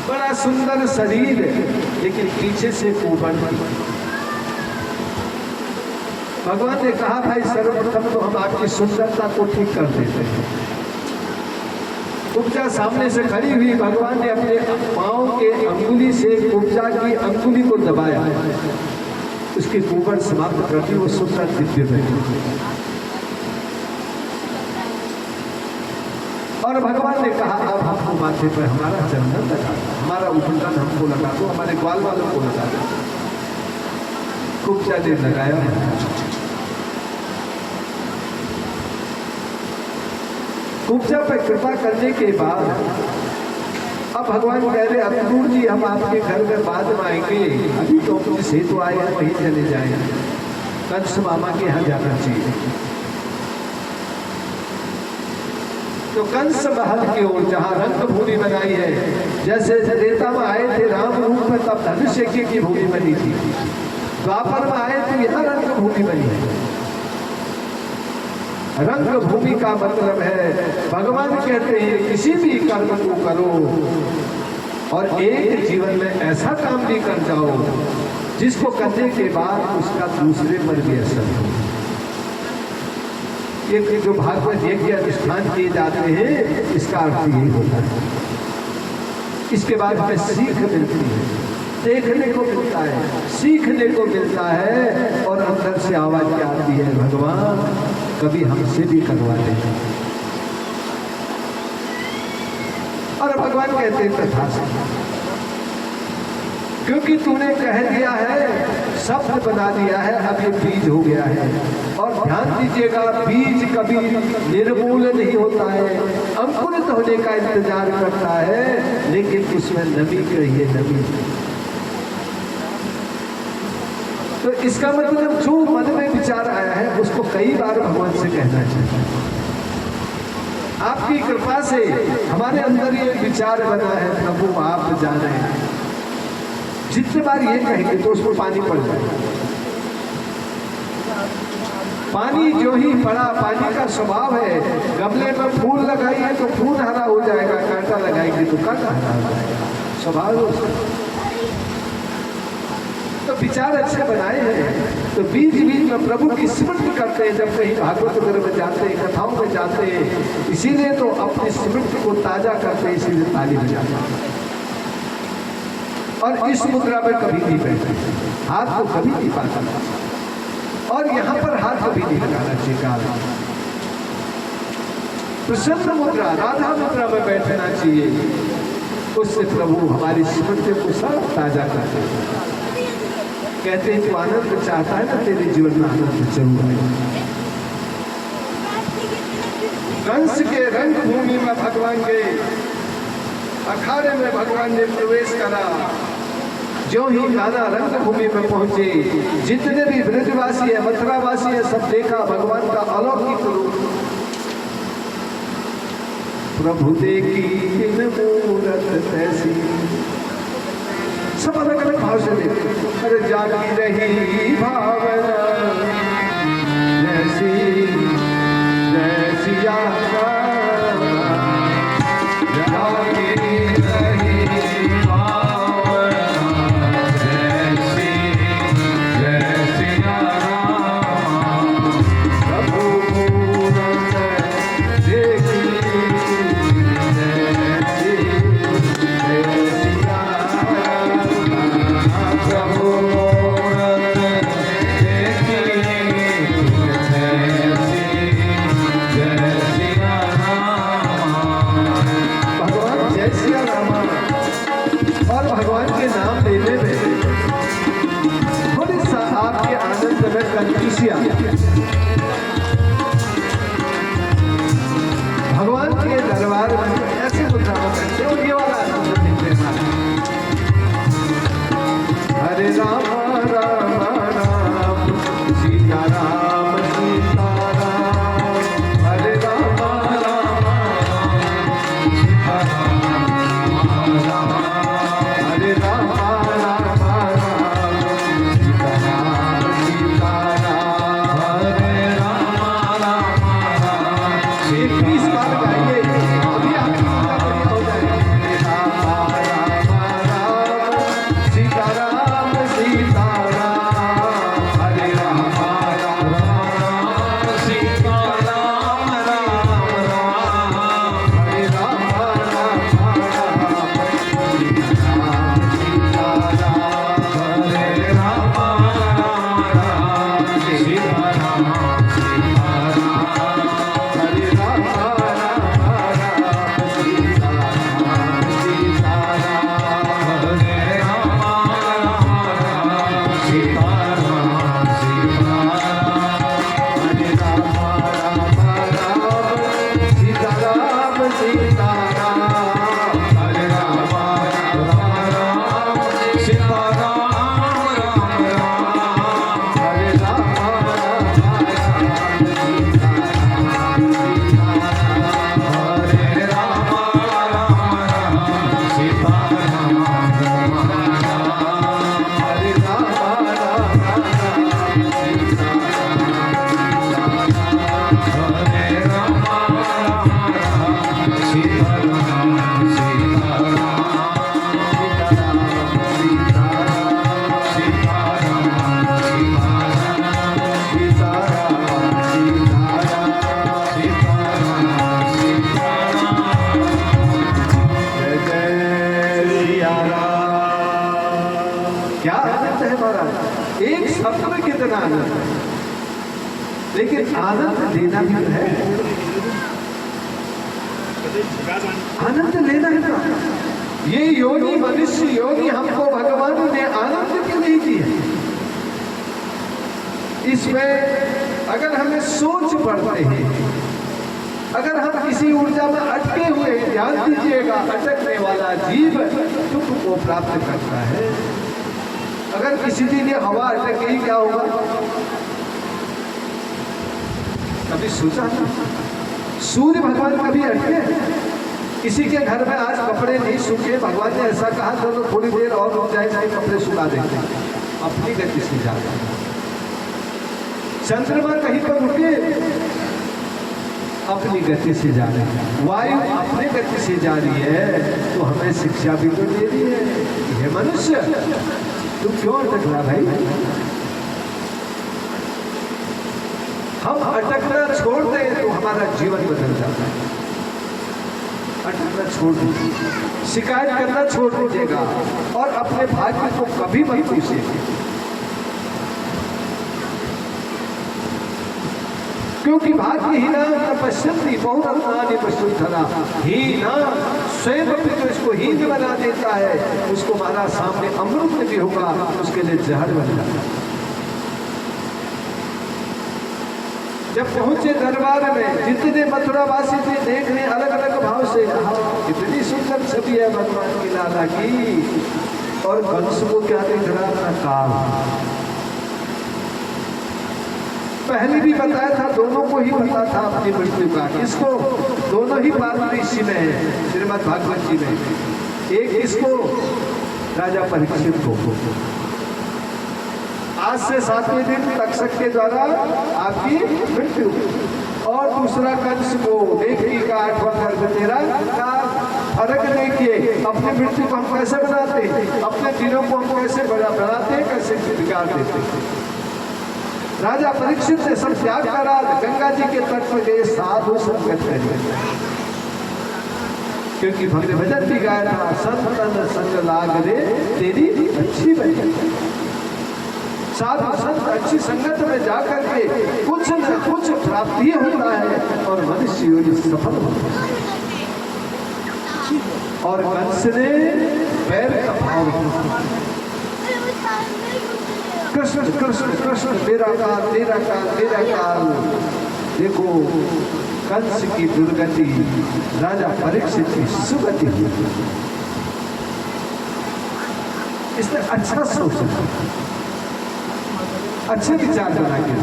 बड़ा सुंदर शरीर लेकिन पीछे से कुबड़। भगवान ने कहा भाई सर्वप्रथम तो हम आपकी सुंदरता को ठीक कर देते हैं। कुब्जा सामने से खड़ी हुई, भगवान ने अपने पांव के अंगुली से कुब्जा की अंगुली को दबाया, उसकी कुबड़ समाप्त कर दी। वो सुंदर दिव्य बैठी और भगवान ने कहा अब हमको माथे पर हमारा चंदन लगा दो, हमारा उपटन हमको लगा दो, हमारे ग्वाल वालों को लगा दो। कुब्जा ने लगाया। कुब्जा पर कृपा करने के बाद अब भगवान कह रहे अक्रूर जी हम आपके घर में बाद में आएंगे, अभी तो हम जिस हेतु आए हैं वहीं चले जाएंगे, कंस मामा के यहाँ जाना चाहिए। तो कंस महल की ओर जहाँ रंग भूमि बनाई है, जैसे त्रेता में आए थे राम रूप में तब धनुष की भूमि बनी थी, द्वापर में आए तो यहाँ रंग भूमि बनी है। रंग भूमि का मतलब है भगवान कहते हैं किसी भी कर्म को करो और एक जीवन में ऐसा काम भी कर जाओ जिसको करने के बाद उसका दूसरे पर भी असर हो। ये जो भागवत यज्ञ अनुष्ठान किए जाते हैं इसका अर्थ यही होता है। इसके बाद हमें सीख मिलती है, देखने को मिलता है, सीखने को मिलता है और अंदर से आवाज आती है भगवान कभी हमसे भी करवा दें। और भगवान कहते हैं तथास्तु, क्योंकि तूने कह दिया है, शब्द बना दिया है, अब ये बीज हो गया है। और ध्यान दीजिएगा बीज कभी निर्मूल नहीं होता है, अंकुरित होने का इंतजार करता है, लेकिन उसमें नमी चाहिए, नमी। तो इसका मतलब जो मन में विचार आया है उसको कई बार भगवान से कहना चाहिए। आपकी कृपा से हमारे अंदर ये विचार बना है, प्रभु आप जाने। जितने बार ये कहेंगे तो उसमें पानी पड़ जाएगा। पानी जो ही पड़ा, पानी का स्वभाव है, गमले में फूल लगाइए तो फूल हरा हो जाएगा, कांटा लगाएंगे तो कांटा हरा हो जाएगा, स्वभाव है उसका। तो विचार अच्छे बनाए हैं तो बीच बीच में प्रभु की स्मृति करते हैं। जब कहीं भागवत वगैरह में जाते हैं, कथाओं में जाते हैं, इसीलिए तो अपनी स्मृति को ताजा करते हैं, इसीलिए ताली बजाते हैं। और इस मुद्रा में कभी नहीं बैठते, हाथ को कभी नहीं पाता, और यहाँ पर हाथ कभी नहीं लगाना चाहिए। प्रसन्न मुद्रा, राधा मुद्रा में बैठना चाहिए, उससे प्रभु हमारी स्मृति को सब ताजा करते हैं। कहते हैं तू आनंद चाहता है ना, तेरे जीवन में आनंद जरूर है। कंस के रंग भूमि में भगवान के अखाड़े में भगवान ने प्रवेश करा। जो ही गाना रंग भूमि में पहुंचे, जितने भी ब्रजवासी है, मथुरावासी है, सब देखा भगवान का अलौकिक रूप। प्रभु देखी इन मूरत ऐसी, सब अलग अलग भाव से देखते। अरे जागी रही भावना जैसी जैसी यात्रा, जागी रही भावना जैसी जैसी यात्रा, प्रभु मूरत देखी जैसी जैसी प्रभु मूरत देखी जैसी भगवान जय सिया रामा। और भगवान के नाम लेने में थोड़ी सा आपके आनंद में कंजूसी आ जाती है। भगवान के दरबार में ऐसे मुद्रा करते हो, ये वाला आनंद देते हैं। हरे राम राम राम सीता राम सीता राम, हरे राम राम सीता राम, हरे राम राम राम सीता राम सीता राम, हरे राम राम राम। 21 बार गाइए, अभी आपकी पूजा बढ़िया हो जाएगा। हरे राम राम राम सीता राम सीता राम, हरे राम राम राम सीता राम राम राम, हरे राम राम राम सीता राम सीता राम, हरे राम राम सीता राम सीता राम, हरे राम राम सीता राम सीता राम, हरे राम सीता राम सीता राम, हरे राम राम सीता राम सीता राम, हरे राम राम सीता राम राम राम, हरे राम राम सीता राम सीता राम, हरे राम राम सीता राम राम राम, हरे राम क्या आनंद है महाराज, एक शब्द में कितना आनंद है, लेकिन आनंद देना भी तो है, आनंद लेना है ना। ये योगी मनुष्य योगी हमको भगवान ने आनंद क्यों नहीं दिया? इसमें अगर हमें सोच पड़ते हैं, अगर हम किसी ऊर्जा में अटके हुए, ध्यान दीजिएगा, अटकने वाला जीव सुख को प्राप्त करता है। अगर किसी दिन ये हवा अटक गई क्या होगा? कभी सोचा था? सूर्य भगवान कभी अटके? किसी के घर में आज कपड़े नहीं सूखे, भगवान ने ऐसा कहा चलो थोड़ी देर और रुक जाए, कपड़े सुखा देते, अपनी गति से जाते। चंद्रमा कहीं पर रुके, अपनी गति से जा रहे हैं। वायु अपनी गति से जा रही है, तो हमें शिक्षा भी तो दे रही है, हे मनुष्य तू क्यों अटक रहा भाई? हम अटकना छोड़ दें तो हमारा जीवन बदल जाता है। अटकना छोड़ दीजिए, शिकायत करना छोड़ दीजिएगा और अपने भाग्य को कभी मत पूछिए, क्योंकि भाग्य हीना पश्यंती बहुरत्नानि पशुधरा। हीना स्वयं भी तो इसको हीन बना देता है, उसको हमारा सामने अमृत भी होगा, उसके लिए जहर बन जाता है। जब पहुंचे दरबार में, जितने मथुरावासी थे देख रहे अलग अलग भाव से, इतनी सुंदर छवि है भगवान की लाला की, और कंस को क्या दिख रहा था? काल। पहले भी बताया था, दोनों को ही पता था अपनी मृत्यु का। किसको? दोनों ही पारदर्शी में है श्रीमद् भागवत जी में। एक किसको? राजा परीक्षित को। आज से 7वें दिन तक्षक के द्वारा आपकी मृत्यु, और दूसरा कंस को देखी का 8वां गर्भ तेरा का फर्क देखिए। अपनी मृत्यु को हम कैसे बनाते, अपने दिनों को हम कैसे बनाते, कैसे बिगाड़ देते। राजा परीक्षित ने सब त्याग करा, गंगा जी के तट पर गए, साधु संगत करिए, क्योंकि भक्त भजन भी गाया था, संतन संग लाग रे तेरी अच्छी बनी। साधु संत अच्छी संगत में जाकर के कुछ न कुछ प्राप्ति होता है और मनुष्य योनि सफल होता है। और कंस ने पैर का भाव, कृष्ण कृष्ण कृष्ण मेरा काल मेरा काल मेरा काल। देखो कंस की दुर्गति, राजा परीक्षित की सुगति हुई। इसने अच्छा सोचा, अच्छे विचार बना के।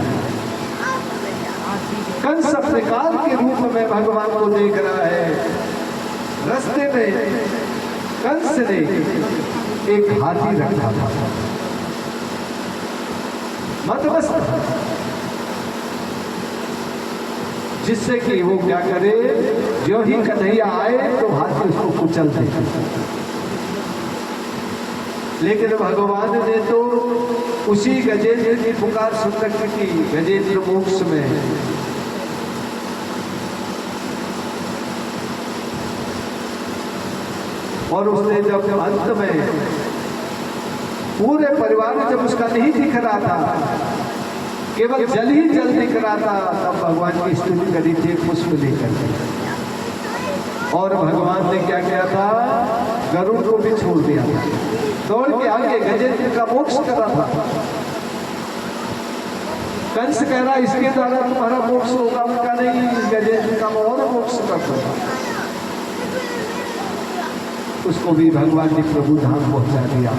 कंस अपने काल के रूप में भगवान को देख रहा है। रास्ते में कंस ने एक हाथी रखा था, मतमस्त, जिससे कि वो क्या करे, जो ही कन्हैया आए तो हाथी उसको कुचल दे। लेकिन भगवान ने तो उसी गजेंद्र की पुकार सुन रखी थी, गजेंद्र मोक्ष में। और उसने जब अंत में पूरे परिवार में जब उसका नहीं दिख रहा था, केवल जल ही जल दिख रहा था, तब भगवान की स्तुति करी थी पुष्प लेकर। और भगवान ने क्या किया था, गरुड़ को भी छोड़ दिया था, दौड़ के आगे गजेंद्र का मोक्ष करा था। कंस कह रहा इसके द्वारा तुम्हारा मोक्ष होगा, उनका नहीं, गजेंद्र का और मोक्ष कर दूंगा। उसको भी भगवान ने प्रभु धाम पहुंचा दिया।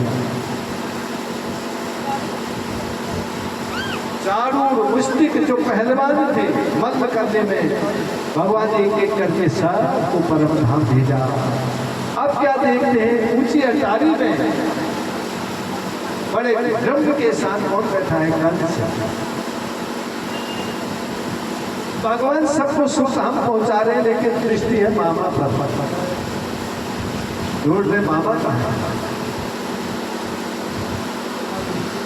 चारों मुस्तिक जो पहलवान थे मल्ल करने में, भगवान ने एक एक करके सबको परम धाम भेजा। अब क्या देखते हैं, ऊंची अटारी में बड़े ब्रह्म के साथ कौन बैठा है? कंस। भगवान सबको सुख हम पहुंचा रहे, लेकिन दृष्टि है मामा पर, ढूंढ रहे मामा कहाँ है।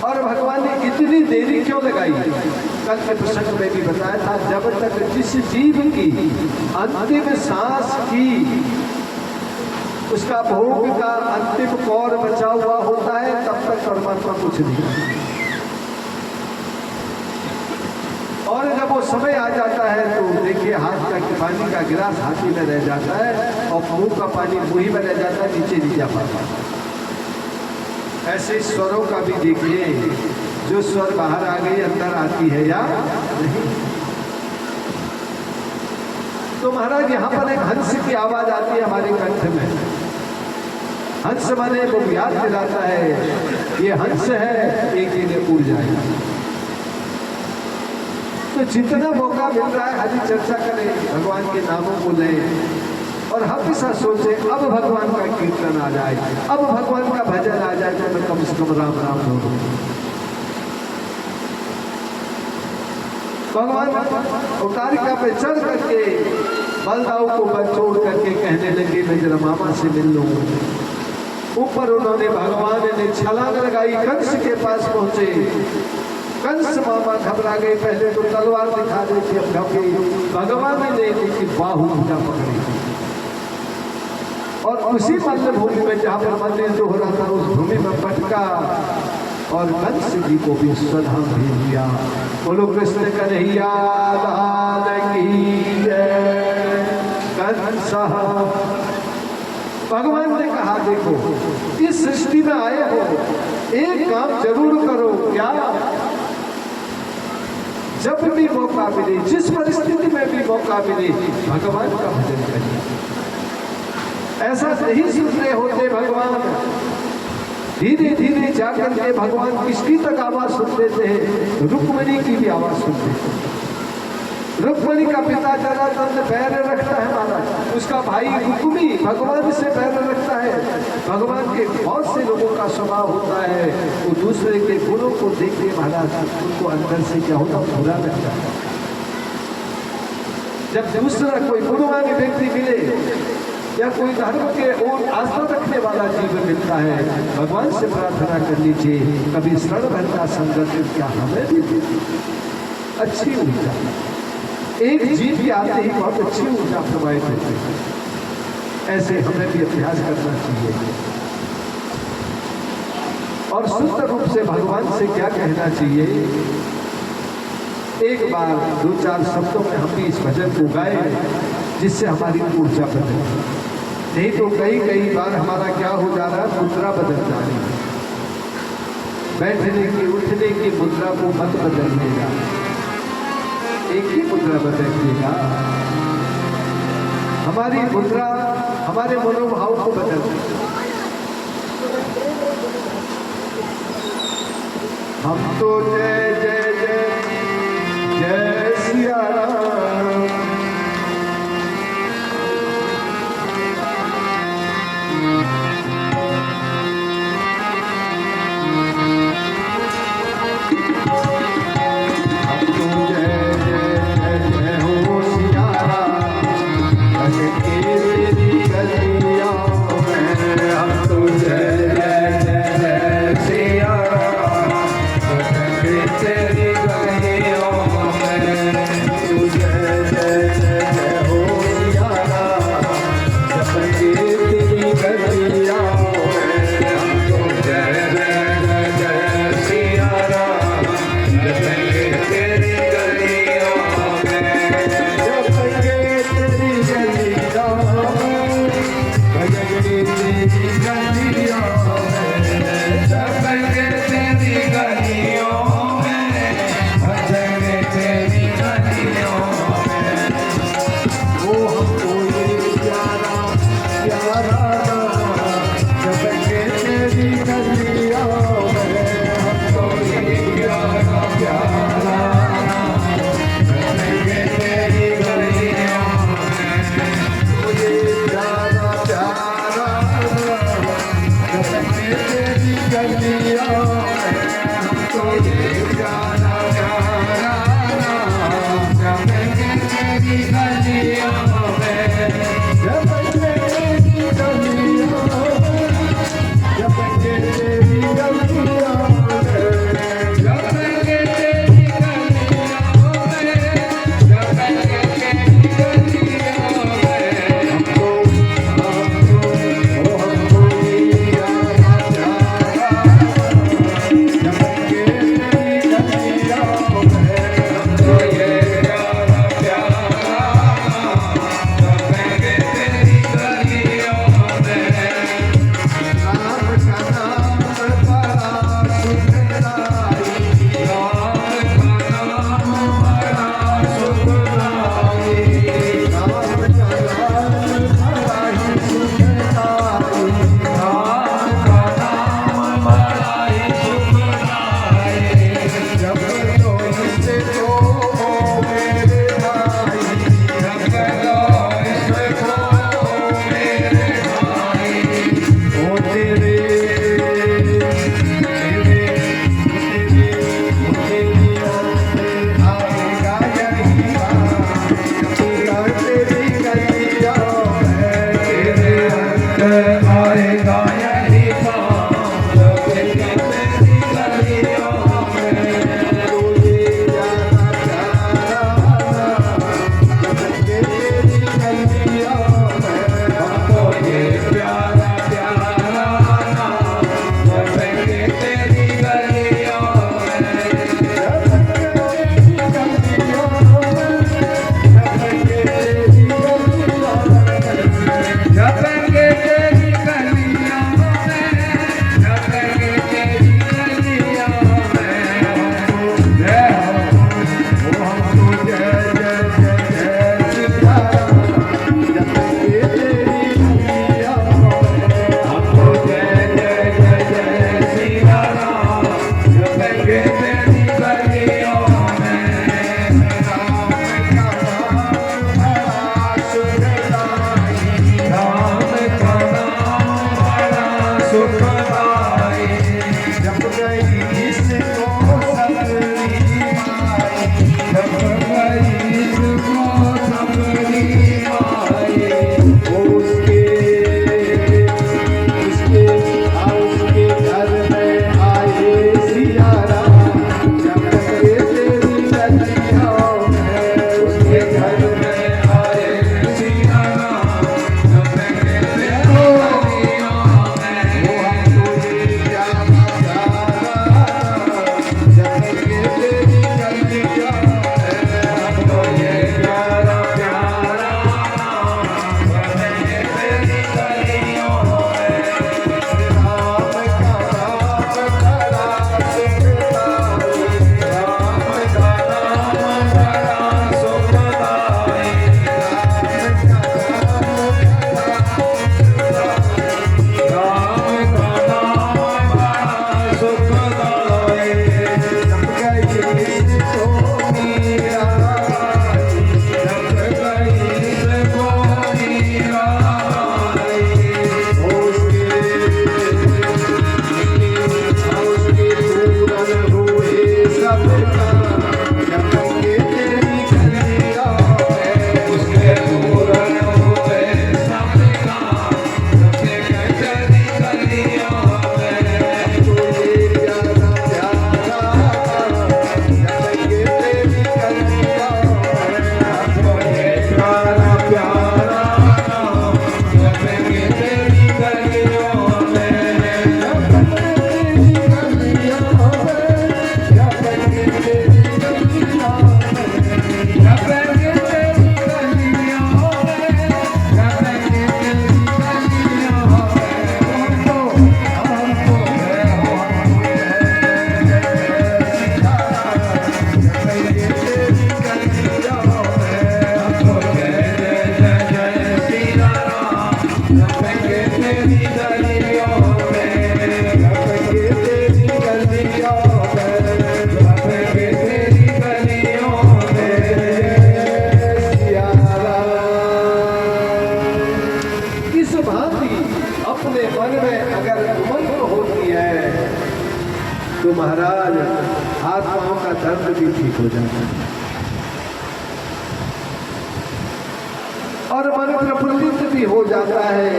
और भगवान ने इतनी देरी क्यों लगाई? कल के प्रसंग में भी बताया था, जब तक जिस जीव की अंतिम सांस की उसका भोग का अंतिम कौर बचा हुआ होता है, तब तक परमात्मा कुछ नहीं। और जब वो समय आ जाता है तो देखिए, हाथ का पानी का गिलास हाथी में रह जाता है और मुंह का पानी मुंह में रह जाता है, नीचे नहीं जा पाता। ऐसे स्वरों का भी देखिए, जो स्वर बाहर आ गई अंदर आती है या नहीं। तो महाराज यहाँ पर एक हंस की आवाज आती है हमारे कंठ में। हंस माने वो याद दिलाता है ये हंस है, एक दिन उड़ जाएगा। तो जितना मौका मिल रहा है हरी चर्चा करें, भगवान के नामों को लें और हमेशा सोचे अब भगवान का कीर्तन आ जाए, अब भगवान का भजन आ जाए तो मैं कम से कम राम राम बोलूं। भगवान उतारिका पे चढ़ करके बलदाऊ को बचोड़ करके कहने लगे मैं जरा मामा से मिल लूं। ऊपर उन्होंने भगवान ने छलांग लगाई, कंस के पास पहुंचे। कंस मामा घबरा गए, पहले तो तलवार दिखा रहे थे, अब घबरे। भगवान ने उनकी बाहु पूजा पकड़ी और उसी मल्ल भूमि में जहां पर मंदिर जो हो रहा था उस भूमि में पटका और कंस जी को भी स्वधाम भेज दिया। बोलो कृष्ण कन्हैया लाल की जय। कंस भगवान ने कहा देखो इस सृष्टि में आए हो, एक काम जरूर करो, क्या? जब भी मौका मिले, जिस परिस्थिति में भी मौका मिले, भगवान का भजन करिए। ऐसा नहीं सुन रहे होते भगवान, धीरे धीरे जाकर के भगवान किसकी तक आवाज सुनते थे? रुक्मिणी की भी आवाज सुनते थे। रुक्मिणी का पिता जरासंध बैर रखता है महाराज, उसका भाई रुक्मी भगवान से बैर रखता है। भगवान के बहुत से लोगों का स्वभाव होता है, वो दूसरे के गुणों को देख के महाराज उनको अंदर से क्या होता है, बुरा लगता है। जब दूसरा कोई गुणवान व्यक्ति मिले या कोई धर्म के ओर आस्था रखने वाला जीव मिलता है, भगवान से प्रार्थना कर लीजिए कभी शरण भरता संगत क्या हमें भी अच्छी ऊर्जा, एक जीव के आते ही बहुत अच्छी ऊर्जा प्रवाहित होती है। ऐसे हमें भी अभ्यास करना चाहिए और शुद्ध रूप से भगवान से क्या कहना चाहिए। एक बार दो चार शब्दों में हम भी इस भजन को गाए जिससे हमारी ऊर्जा बदले, नहीं तो कई बार हमारा क्या हो जा रहा है, मुद्रा बदल जा रही है। बैठने की उठने की मुद्रा को मत बदलिएगा, एक ही मुद्रा बदलिएगा। हमारी मुद्रा हमारे मनोभाव को बदल, हम तो जय जय जय जय सिया राम, सुखदाई जब गई इसको सबरी माई, जब गई इसको सबरी माई उसके घर में आए सिया राम, जब के तेरी गलियों में उसके घर में आए सिया राम जब के तेरी गलियों में वो हमको ये प्यारा प्यारा, जब के तेरी गलियों में तो ये प्यारा प्यारा जब के तेरी गलियों में राम का नाम खड़ा सुखदाई, राम का नाम बड़ा सुखदाई राम का नाम बड़ा सुखदाई जब गई इसको मीरा जब गई इसको मीरा उसके पूरन हुए सबका, जब के तेरी गलियों में उसके पूरन हुए सबका जब के तेरी गलियों में तुझे प्यारा प्यारा, जब के तेरी गलियों में तो ये प्यारा प्यारा जब के तेरी गलियों में इस भांति अपने मन में अगर उमंग होती है तो महाराज हाथ पांव का दर्द भी ठीक हो जाता है और मन प्रफुल्लित भी हो जाता है।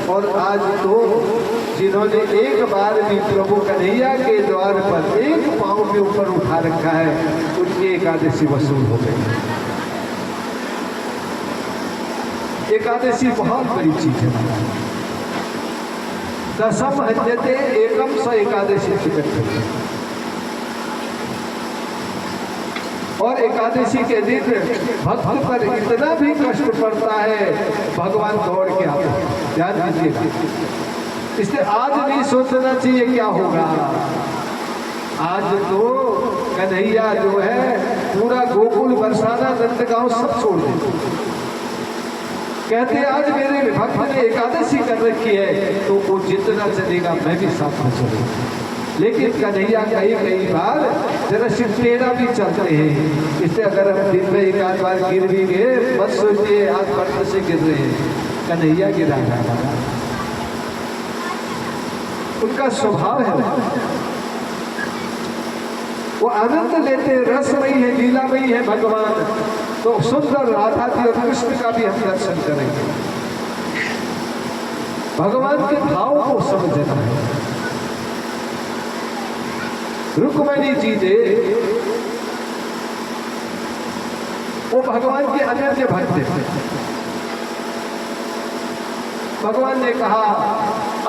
और आज तो जिन्होंने एक बार भी प्रभु कन्हैया के द्वार पर एक पांव के ऊपर उठा रखा है उनकी एकादशी वसूल हो गई। एकादशी बहुत बड़ी चीज है। दशम हजते एकम स एकादशी चिकट। और एकादशी के दिन भक्त पर इतना भी कष्ट पड़ता है भगवान दौड़ के आते हैं। ध्यान दीजिएगा, इसलिए आज नहीं सोचना चाहिए क्या होगा। आज तो कन्हैया जो है पूरा गोकुल बरसाना नंदगांव सब छोड़ देते, कहते आज मेरे भक्त ने एकादशी कर रखी है तो वो जितना चलेगा मैं भी साथ में चलूंगा। लेकिन कन्हैया कई बार जरा सिर टेढ़ा भी चलते हैं। इसलिए अगर हम दिन में एक आध बार गिर भी गए मत सोचिए आज पर्वत से गिर रहे हैं, कन्हैया गिरा है। उनका स्वभाव है, वो आनंद लेते, रसमयी है, लीलामयी है भगवान। तो सुंदर राधा जी और कृष्ण का भी हम दर्शन करेंगे। भगवान के भाव को समझना है। रुक्मिणी जी दे वो भगवान के अनन्य भक्त थे। भगवान ने कहा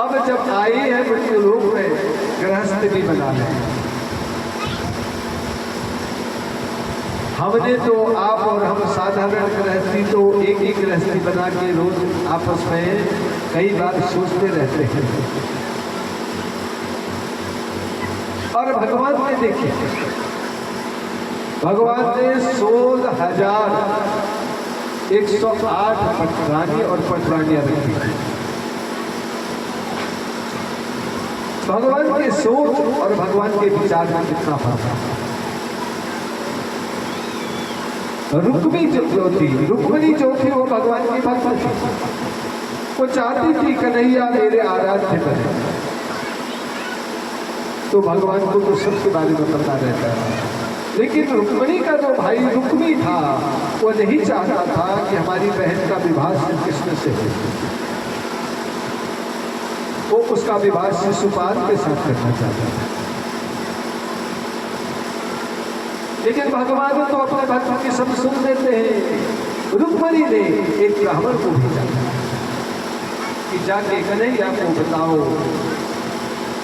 अब जब आई है मृत्यु लोक में गृहस्थ भी बना लें। हमने तो आप और हम साधारण गृहस्थी तो एक ही गृहस्थी बना के रोज आपस में कई बार सोचते रहते हैं। और भगवान ने देखिए, भगवान ने 16,108 पटरानी और पटरानियां रखी। भगवान के सोच और भगवान के विचार में कितना फर्क है। रुक्मिणी जो थी वो भगवान की भक्त थी। वो चाहती थी कन्हैया मेरे आराध्य बने, तो भगवान को तो सबके बारे में पता रहता है, लेकिन रुक्मिणी का जो भाई रुक्मी था वो नहीं चाहता था कि हमारी बहन का विवाह श्री कृष्ण से हो। वो उसका विवाह शिशुपाल के साथ करना चाहता था, लेकिन भगवान तो अपने भक्त की सब सुन लेते हैं। रुक्मिणी ने एक ब्राह्मण को भेजा कि जाके कन्हैया को बताओ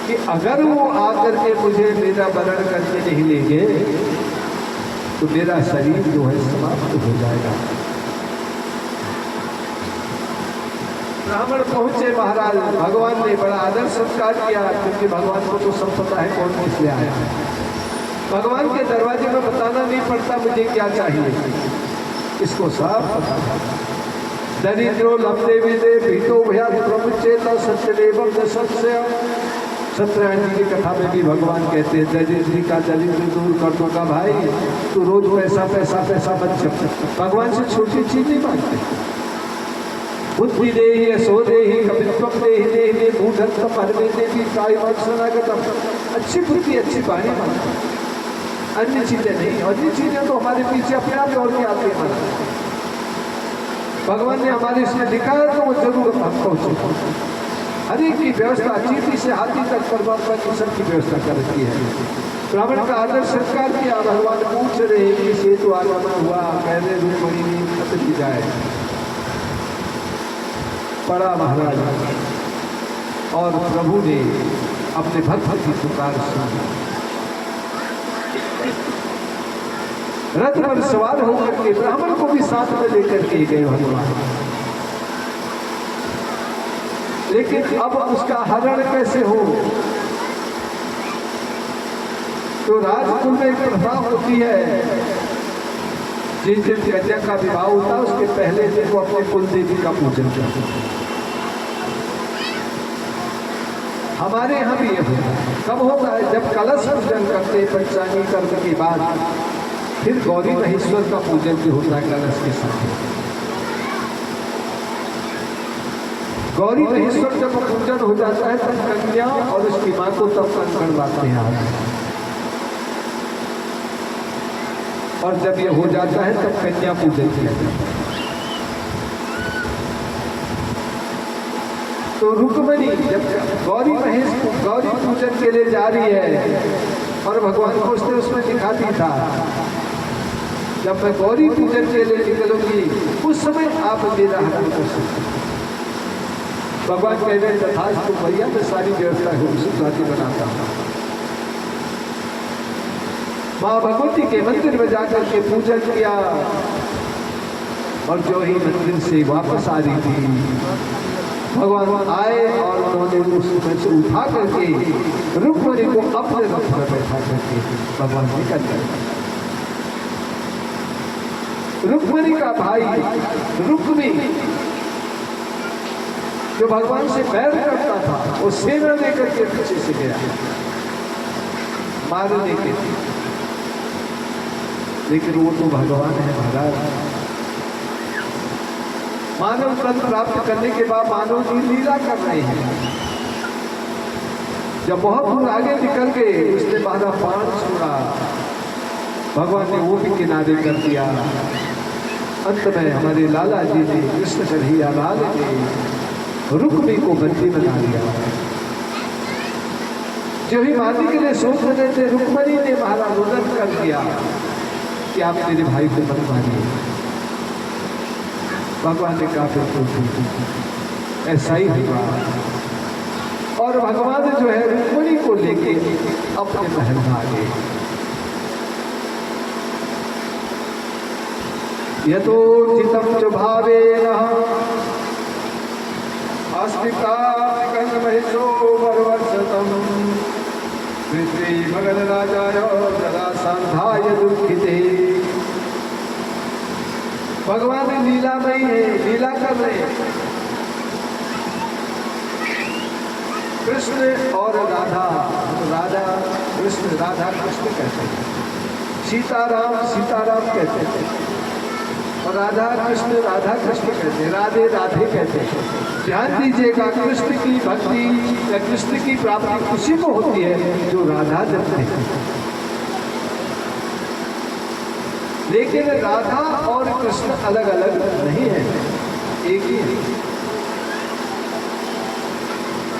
कि अगर वो आकर के मुझे मेरा वरण करके नहीं लेंगे तो मेरा शरीर जो है समाप्त हो जाएगा। ब्राह्मण पहुंचे महाराज, भगवान ने बड़ा आदर सत्कार किया, क्योंकि भगवान को तो सब पता है कौन किस लिए आया। भगवान के दरवाजे में बताना नहीं पड़ता मुझे क्या चाहिए, इसको साफ पता है। दरिद्रो लब्धे विदे भीतो भया ब्रह्मचेता सत्यदेवम सत्य। सत्यनारायण जी की कथा में भी भगवान कहते हैं दरिद्री का दरिद्र दूर कर दूंगा भाई, तू रोज पैसा पैसा पैसा मत जप। भगवान से छोटी चीज नहीं मांगते। बुद्धि दे यशो दे कपित्वम दे मूढ़त्वम हरमे देवी काय वत्सनागतम। अच्छी बुद्धि अच्छी वाणी मांगते, अन्य चीजें नहीं। अन्य चीजें तो हमारे पीछे अपने आप दौड़ के आती है। भगवान ने हमारे इसमें लिखा है तो वो जरूर हम पहुंचे। हर एक की व्यवस्था चीटी से हाथी तक परमात्मा की सबकी व्यवस्था कर रखी है। ब्राह्मण का आदर सत्कार किया। भगवान पूछ रहे कि सेतु आगमन हुआ, कह रहे रुक्मिणी खत्म की जाए। पड़ा महाराज और प्रभु ने अपने भक्त की पुकार सुनी। रथ पर सवार होकर के ब्राह्मण को भी साथ में लेकर के गए भगवान। लेकिन अब उसका हरण कैसे हो? तो राजकुल में एक प्रथा होती है, जिस दिन कन्या का विवाह होता है उसके पहले दिन वो अपने कुल देवी का पूजन करते हैं। हमारे यहाँ भी ये होता है। कब होता है? जब कलश पूजन करते पंचांगी कर्म के बाद फिर गौरी महेश्वर का पूजन भी होता है कलश के साथ। गौरी महेश्वर जब पूजन हो जाता है तब कन्या और उसकी मां को तब कंकण बांधते हैं। और जब ये हो जाता है तब कन्या पूजन किया जाता है। तो रुक्मिणी जब गौरी पूजन के लिए जा रही है और भगवान को उसने उसमें दिखाती था जब मैं गौरी पूजन के लिए निकलूंगी उस समय आप मेरा हरण कर सकते। भगवान कह रहे तथास्तु भैया, मैं सारी व्यवस्था सुधाती बनाता हूँ। माँ भगवती के मंदिर में जाकर के पूजन किया और जो ही मंदिर से वापस आ रही थी भगवान आए और उन्होंने उसमें से उठा करके रुक्मिणी को अपने रथ पर बैठा करके भगवान निकल गए। रुक्मिणी का भाई रुक्मी जो भगवान से बैर करता था वो सेना लेकर के पीछे से गया मारने के लिए, लेकिन वो तो भगवान है महाराज। मानव तन प्राप्त करने के बाद मानव जी लीला कर रहे हैं। जब बहुत दूर आगे निकल गए उसने बारह बाण छोड़ा, भगवान ने वो भी किनारे कर दिया। अंत में हमारे लाला जी ने कृष्ण कन्हैया लाल ने रुक्मी को बंदी बना लिया। जो ही मारने के लिए सोच रहे थे रुक्मिणी ने महाराज रुदन कर दिया कि आप मेरे भाई को मत मारिए। भगवान ने कहा फिर ऐसा ही हुआ और भगवान जो है रुक्मिणी को लेके अपने महल में आ गए। यथोचितं च भावेन अस्मिता महेशो वर्षतम पृथ्वी भगन राजाय जरासंधाय दुखिते। भगवान लीलामयी है, लीला कर रहे हैं। कृष्ण और राधा, राधा कृष्ण राधा कृष्ण कहते हैं, सीताराम सीताराम कहते हैं। और राधा कृष्ण कहते हैं, राधे राधे कहते हैं। ध्यान दीजिएगा, कृष्ण की भक्ति या कृष्ण की प्राप्ति उसी को होती है जो राधा जपते हैं। लेकिन राधा और कृष्ण अलग अलग नहीं है, एक ही है।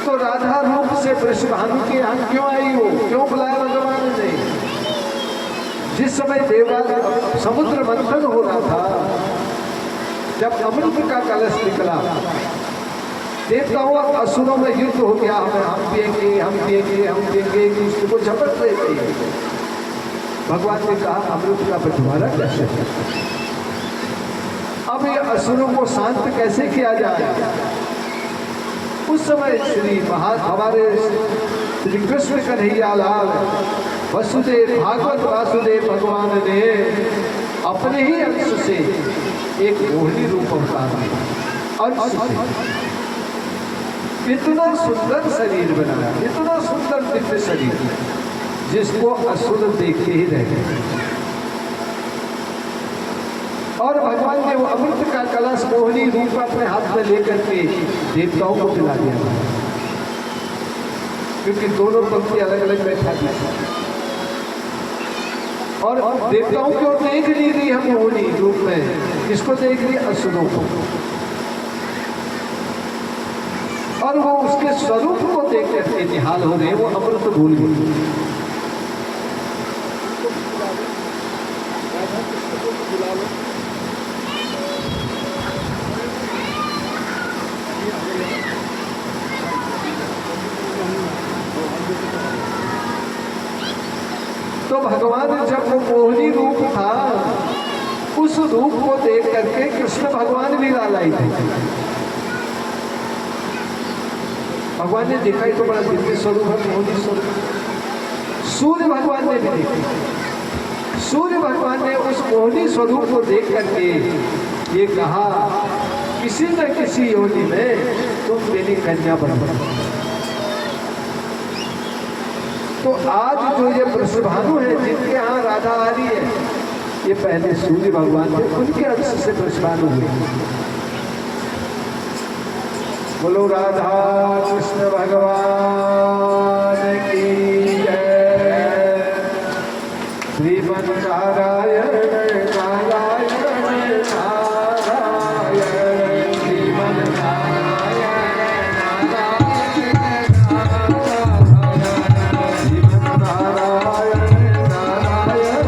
तो राधा रूप से वृषभानु के यहाँ क्यों आई हो, क्यों बुलाया भगवान ने? जिस समय देवराज समुद्र मंथन हो रहा था, जब अमृत का कलश निकला, देवताओं और असुरों में युद्ध हो गया, हम पिएंगे हम पिएंगे हम पिएंगे, एक दूसरे को झपट रहे थे। भगवान ने कहा अमृत का बंटवारा कैसे? अब ये असुरों को शांत कैसे किया जाए? उस समय हमारे श्री कृष्ण कन्हैया लाल वसुदेव भागवत वासुदेव भगवान ने अपने ही अंश से एक मोहिनी रूप अवतार दिया। अंश से इतना सुंदर शरीर बनाया, इतना सुंदर दिव्य शरीर, जिसको असुर देखते ही रह गए। और भगवान ने वो अमृत का कलश मोहिनी रूप अपने हाथ में लेकर के देवताओं को पिला दिया, क्योंकि दोनों पंक्ति अलग अलग बैठा थी। और देवताओं की ओर देख नहीं रही हम मोहिनी रूप में, किसको देख रही? असुरों को। और वो उसके स्वरूप को देख करके निहाल हो रहे, वो अमृत भूल गई। तो भगवान जब वो मोहिनी रूप था, उस रूप को देख करके कृष्ण भगवान भी लालाई थे। भगवान ने देखा ही तो बड़ा दिव्य स्वरूप है, मोहिनी स्वरूप। सूर्य भगवान ने भी देखा। सूर्य भगवान ने उस मोहिनी स्वरूप को देख करके ये कहा, किसी न किसी योनि में तुम मेरी कन्या बनो। तो आज जो ये वृषभानु है, जिनके यहाँ राधा आ रही है, ये पहले सूर्य भगवान थे, उनके अंश से वृषभानु हुए। बोलो राधा कृष्ण भगवान की जय। श्रीमन नारायण नारायण नारायण, श्रीमन नारायण नारायण नारायण।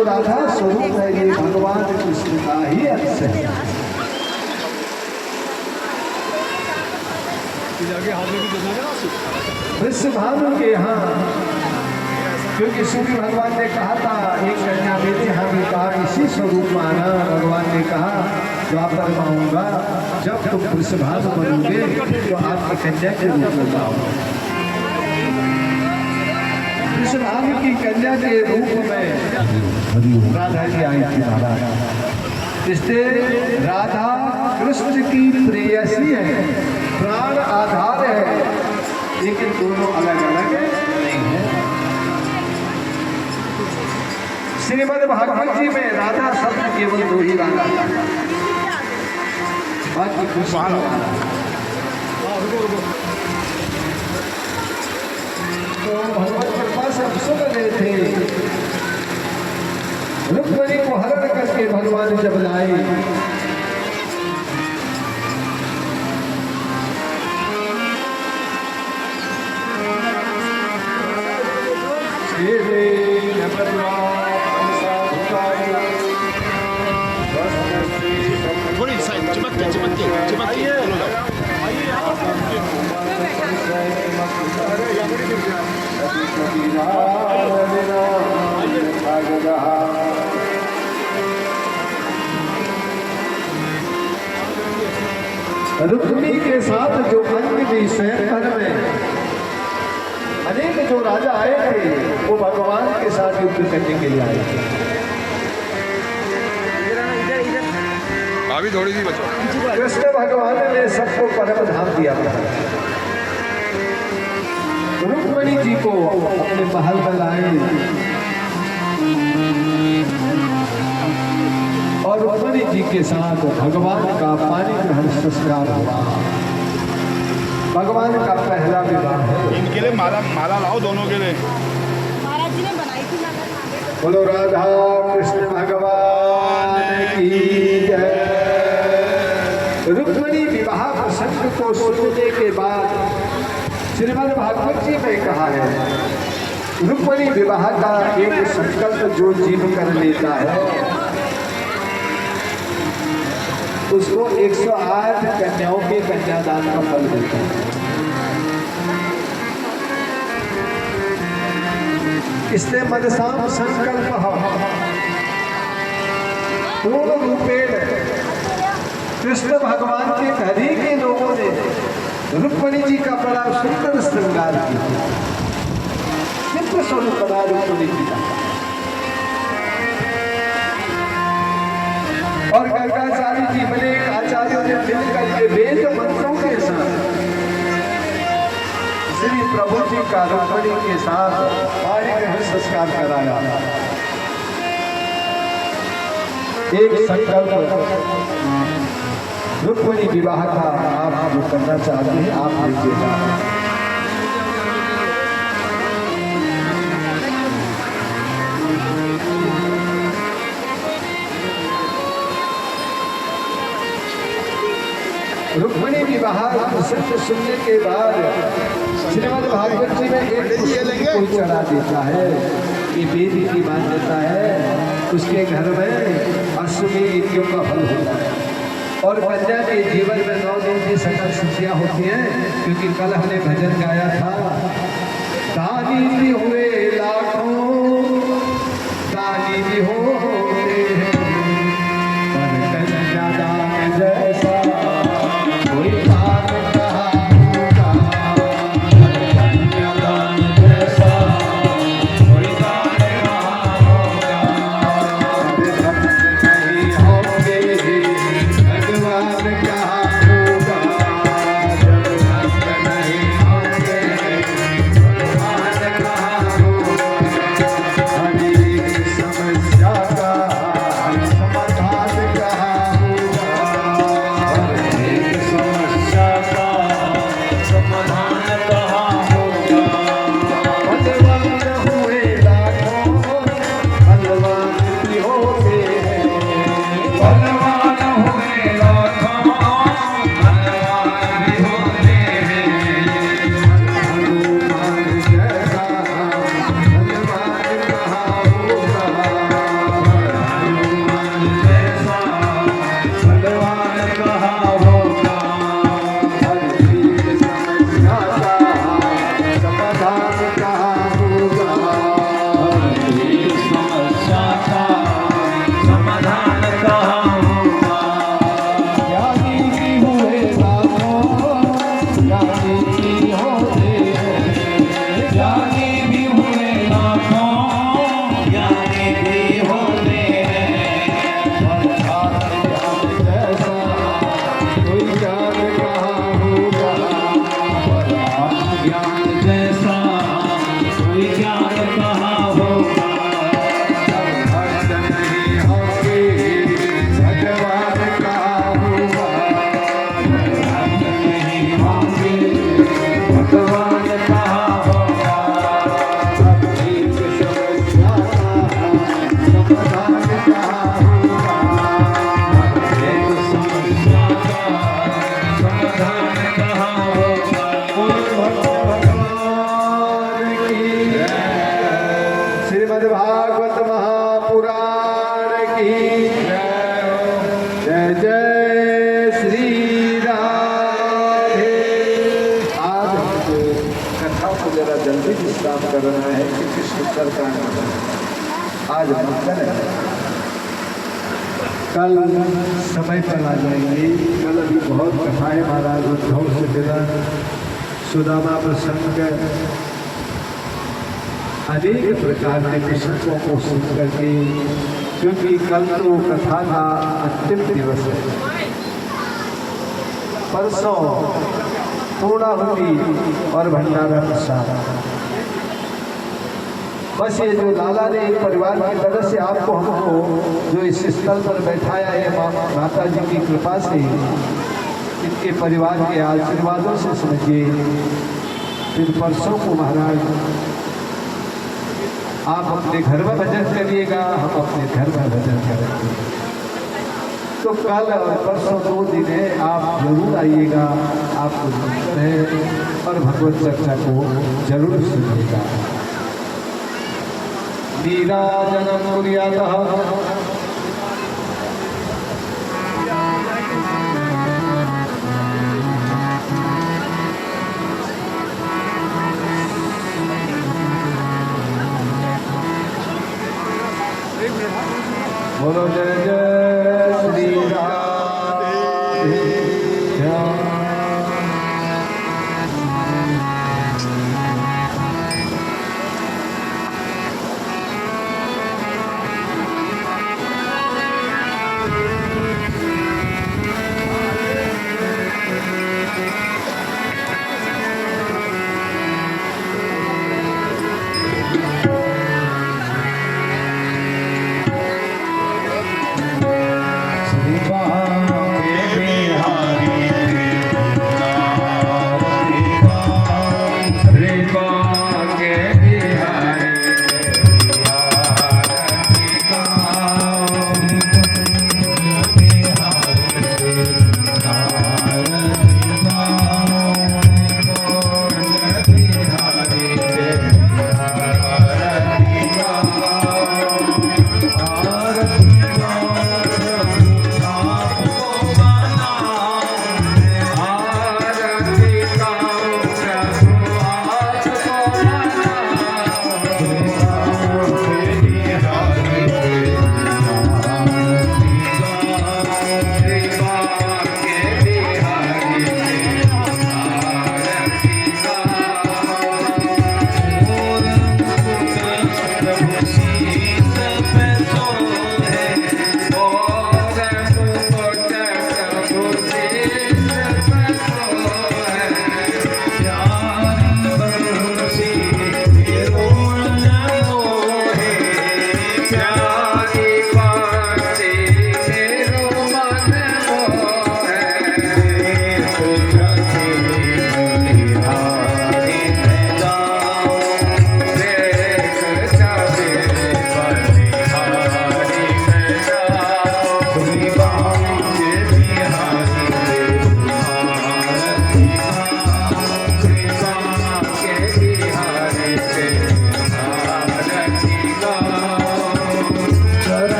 जो राधा स्वरूप है ये भगवान कृष्ण का ही अंश है। वृषभानु के यहाँ, क्योंकि सूर्य भगवान ने कहा था एक कन्या मेरे यहाँ भी कहा इसी स्वरूप में आना। भगवान ने कहा द्वापर में आऊंगा, जब तुम वृषभानु बनोगे तो आपकी कन्या के रूप में लाऊंगा। वृषभानु की कन्या के रूप में राधा जी आई थी महाराज। इसलिए राधा कृष्ण की प्रेयसी है, प्राण आधार है, लेकिन दोनों अलग अलग नहीं है। श्रीमद् भागवत जी में राधा शब्द केवल दो ही राधा, बाकी कृष्ण। तो भगवत कृपा से हम सुन रहे थे, रुक्मिणी को हरण करके भगवान जब लाए, थोड़ी साइड चिपक के रुक्मिणी के साथ जो अंजनी शहर में अनेक जो राजा आए थे वो भगवान के साथ युद्ध करने के लिए आए थे। अभी थोड़ी सी बचो। कृष्ण भगवान ने सबको परम धाम दिया था। रुक्मिणी जी को अपने महल में लाए और रुक्मिणी जी के साथ भगवान का पानी ग्रहण संस्कार हुआ। भगवान का पहला विवाह है। इनके लिए माला माला लाओ, दोनों के लिए। महाराज जी ने बनाई थी माला। बोलो राधा कृष्ण भगवान की जय। रुक्मिणी विवाह प्रसंग को सुनने के बाद श्रीमद् भागवत जी में कहा है, रुक्मिणी विवाह का एक संकल्प जो जीव कर लेता है उसको 108 कन्याओं के कन्यादान का फल देता है। इसलिए मनसाम संकल्प पूर्ण रूपेण कृष्ण भगवान के घर ही के लोगों ने रुक्मिणी जी का बड़ा सुंदर श्रृंगार किया। चित्र स्वरूप बना रुक्मिणी जी का। और गर्गाचार्य जी बने आचार्यों ने मिलकर के वेद मंत्रों के साथ श्री प्रभु जी का रुक्मिणी के साथ पाणी ग्रहण संस्कार कराया। एक संकल्प रुक्मिणी विवाह का आप जो करना चाहते हैं आप लीजिएगा। रुक्मिणी विवाह प्रसंग सुनने के बाद श्रीमद् भागवत जी में एक पुष्प को चढ़ा देता है। ये वेद की मान्यता है। उसके घर में अश्वमेध यज्ञों का फल होता है और कन्या के जीवन में 9 दिन की सकल खुशियाँ होती हैं। क्योंकि कल हमने भजन गाया था, दानी भी हुए लाखों, दानी भी होते हैं, पर कन्यादान जैसा कोई दान कहाँ होगा, कन्यादान जैसा कोई दान कहाँ होगा। भक्त नहीं होंगे भगवान कहाँ होगा, जब भक्त नहीं होंगे भगवान कहाँ होगा। कहाँ होगा, ज्ञान जैसा कोई ज्ञान कहाँ होगा। भक्त नहीं होंगे भगवान कहाँ होगा, भक्त नहीं होंगे भगवान कहाँ होगा। एक समस्या समाधान कहाँ होगा, एक समस्या का समाधान कहाँ होगा। भगवान की श्रीमद् भागवत महापुराण की जय जय श्री राधे। आज हमको कथा को जरा जल्दी विश्राम करना है क्योंकि सुंदरकांड आज मंथन है, कल समय पर आ जाएंगे। कल अभी बहुत कथाएं महाराज उद्धव से मिलन, सुदामा प्रसंग, अनेक प्रकार के प्रसंगों को सुन करके, क्योंकि कल तो कथा का अंतिम दिवस है, परसों पूर्णाहुति और भंडारा प्रसाद। बस ये जो लाला ने एक परिवार की तरह से आपको हमको जो इस स्थल पर बैठाया है माता जी की कृपा से, इनके परिवार के आशीर्वादों से समझिए। फिर परसों को महाराज आप अपने घर में भजन करिएगा, हम अपने घर में भजन करेंगे। तो कल और परसों 2 दिन है, आप जरूर आइएगा, आपको सुनते हैं और भगवत चर्चा को जरूर सुनिएगा। नीराजनम कुर्यातः बोलो जय जय श्री राधे श्याम।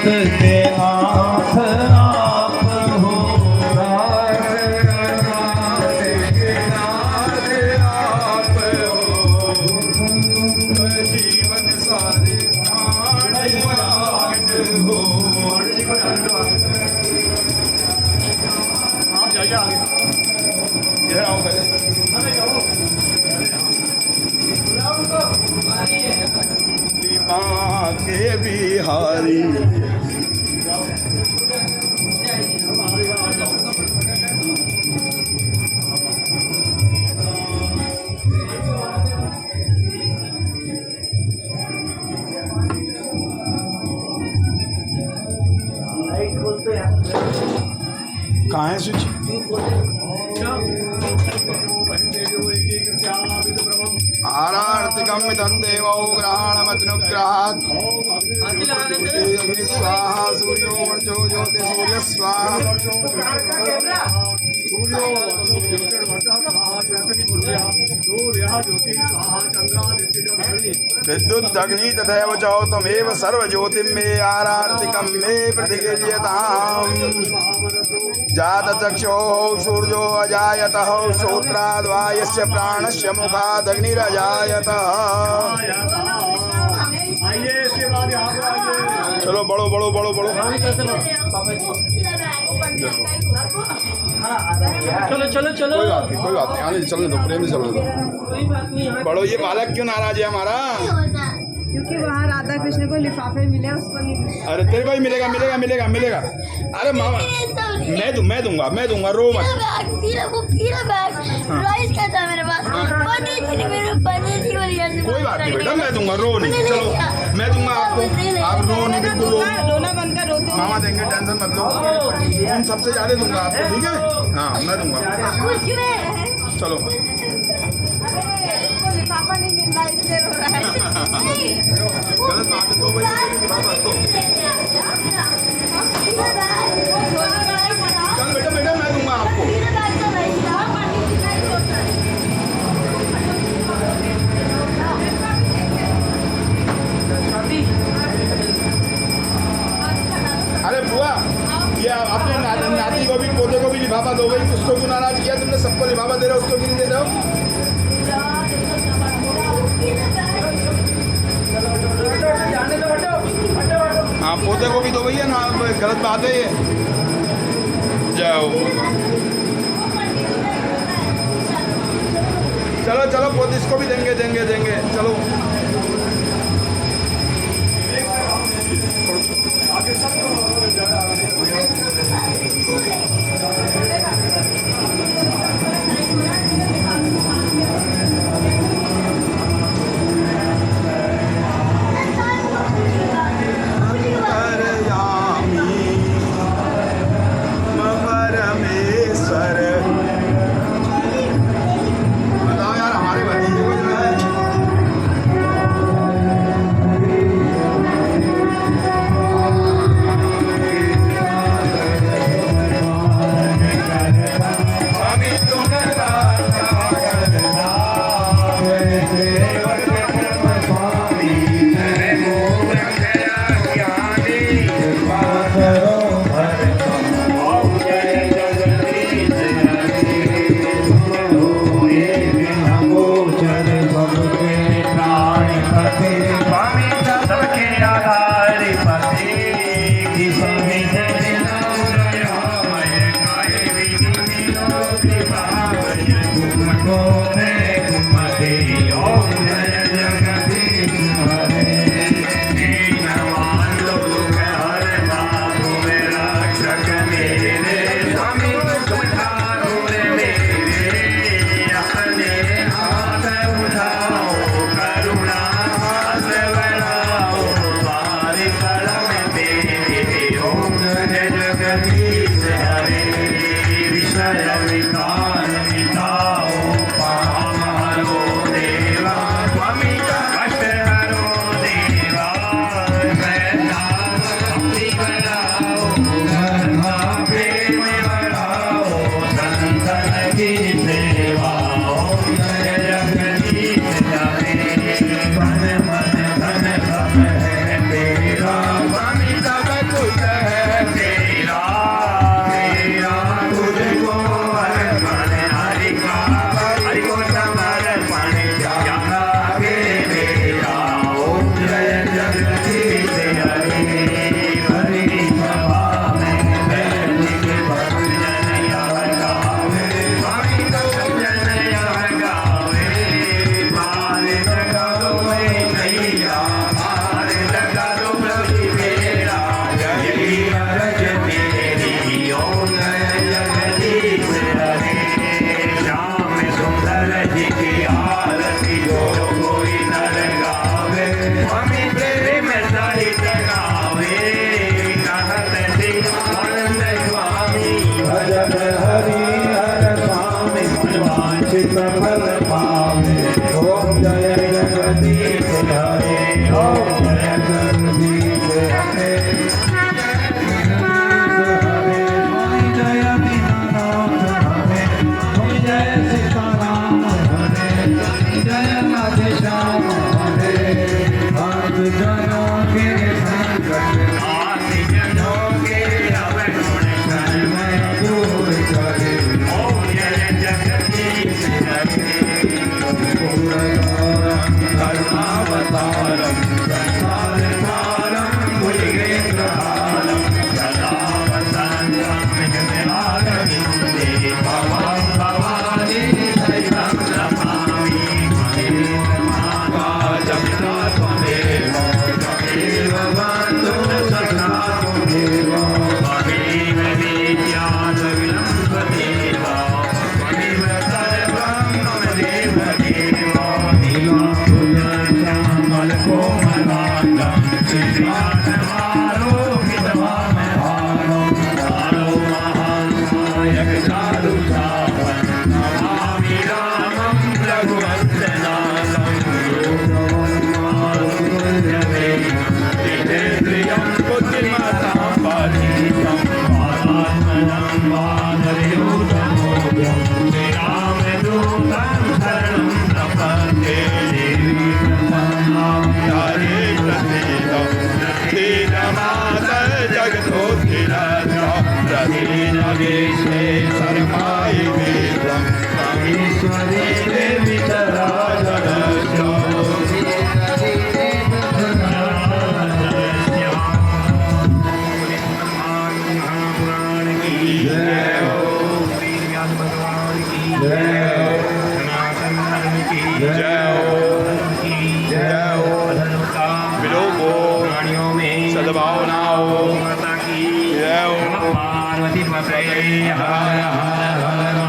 के नाथ आप हो, नाथ अनाथ के नाथ आप हो, जीवन सारे प्राण नाथ हो। इधर आओ पहले। माँ के बिहारी कहाँ है स्विच? आरार्तिकं मितं देवो ग्रहाणमतनुग्रहात् स्वाहा सूर्यो वर्चो ज्योति सूर्य स्वाहा विद्युत अग्नि तथैव च त्वमेव सर्वज्योतिं मे आरार्तिकं मे प्रतिगृह्यताम् जातचक्षुः सूर्यो अजायतः श्रोत्राद्वायस्य प्राणस्य मुखादग्निरजायतः। चलो बढ़ो बढ़ो बढ़ो बढ़ो। चलो चलो चलो, कोई बात नहीं, आने दो, चलने दो, प्रेम से चलने दो। कोई बात नहीं। बढ़ो। ये बालक क्यों नाराज है हमारा? क्योंकि वहाँ राधा कृष्ण को लिफाफे मिले, उसको नहीं मिले। अरे तेरे को ही मिलेगा मिलेगा मिलेगा मिलेगा। अरे मामा मैं दूंगा, रो मत। कोई बात नहीं बेटा, मैं दूंगा, रो नहीं। चलो मैं दूंगा आपको, आप रो नहीं, बिल्कुल रो नहीं। रोना बंद कर, रोते मामा देंगे, टेंशन मत लो। हम सबसे ज्यादा दूंगा आपको, ठीक है? हाँ मैं दूंगा। चलो उसको लिफाफा नहीं मिल रहा, इसलिए रो रहा है। गलत बात है, 2 बजे बाबा तो चल बेटा बेटा, मैं दूंगा आपको। अरे बुआ, ये अपने नाती को भी, पोते को भी लिफाफा दो भाई। उसको क्यों नाराज किया तुमने? सबको लिफाफा दे रहे हो, उसको क्यों नहीं दे रहे हो? हाँ पोते को भी दो भैया ना, गलत बात है ये। जाओ चलो चलो, पोते इसको भी देंगे देंगे देंगे। चलो परमेश्वर बताओ यार, हमारे भतीजे को जो है सद्भावनाओं पार्वती पते हर हर हर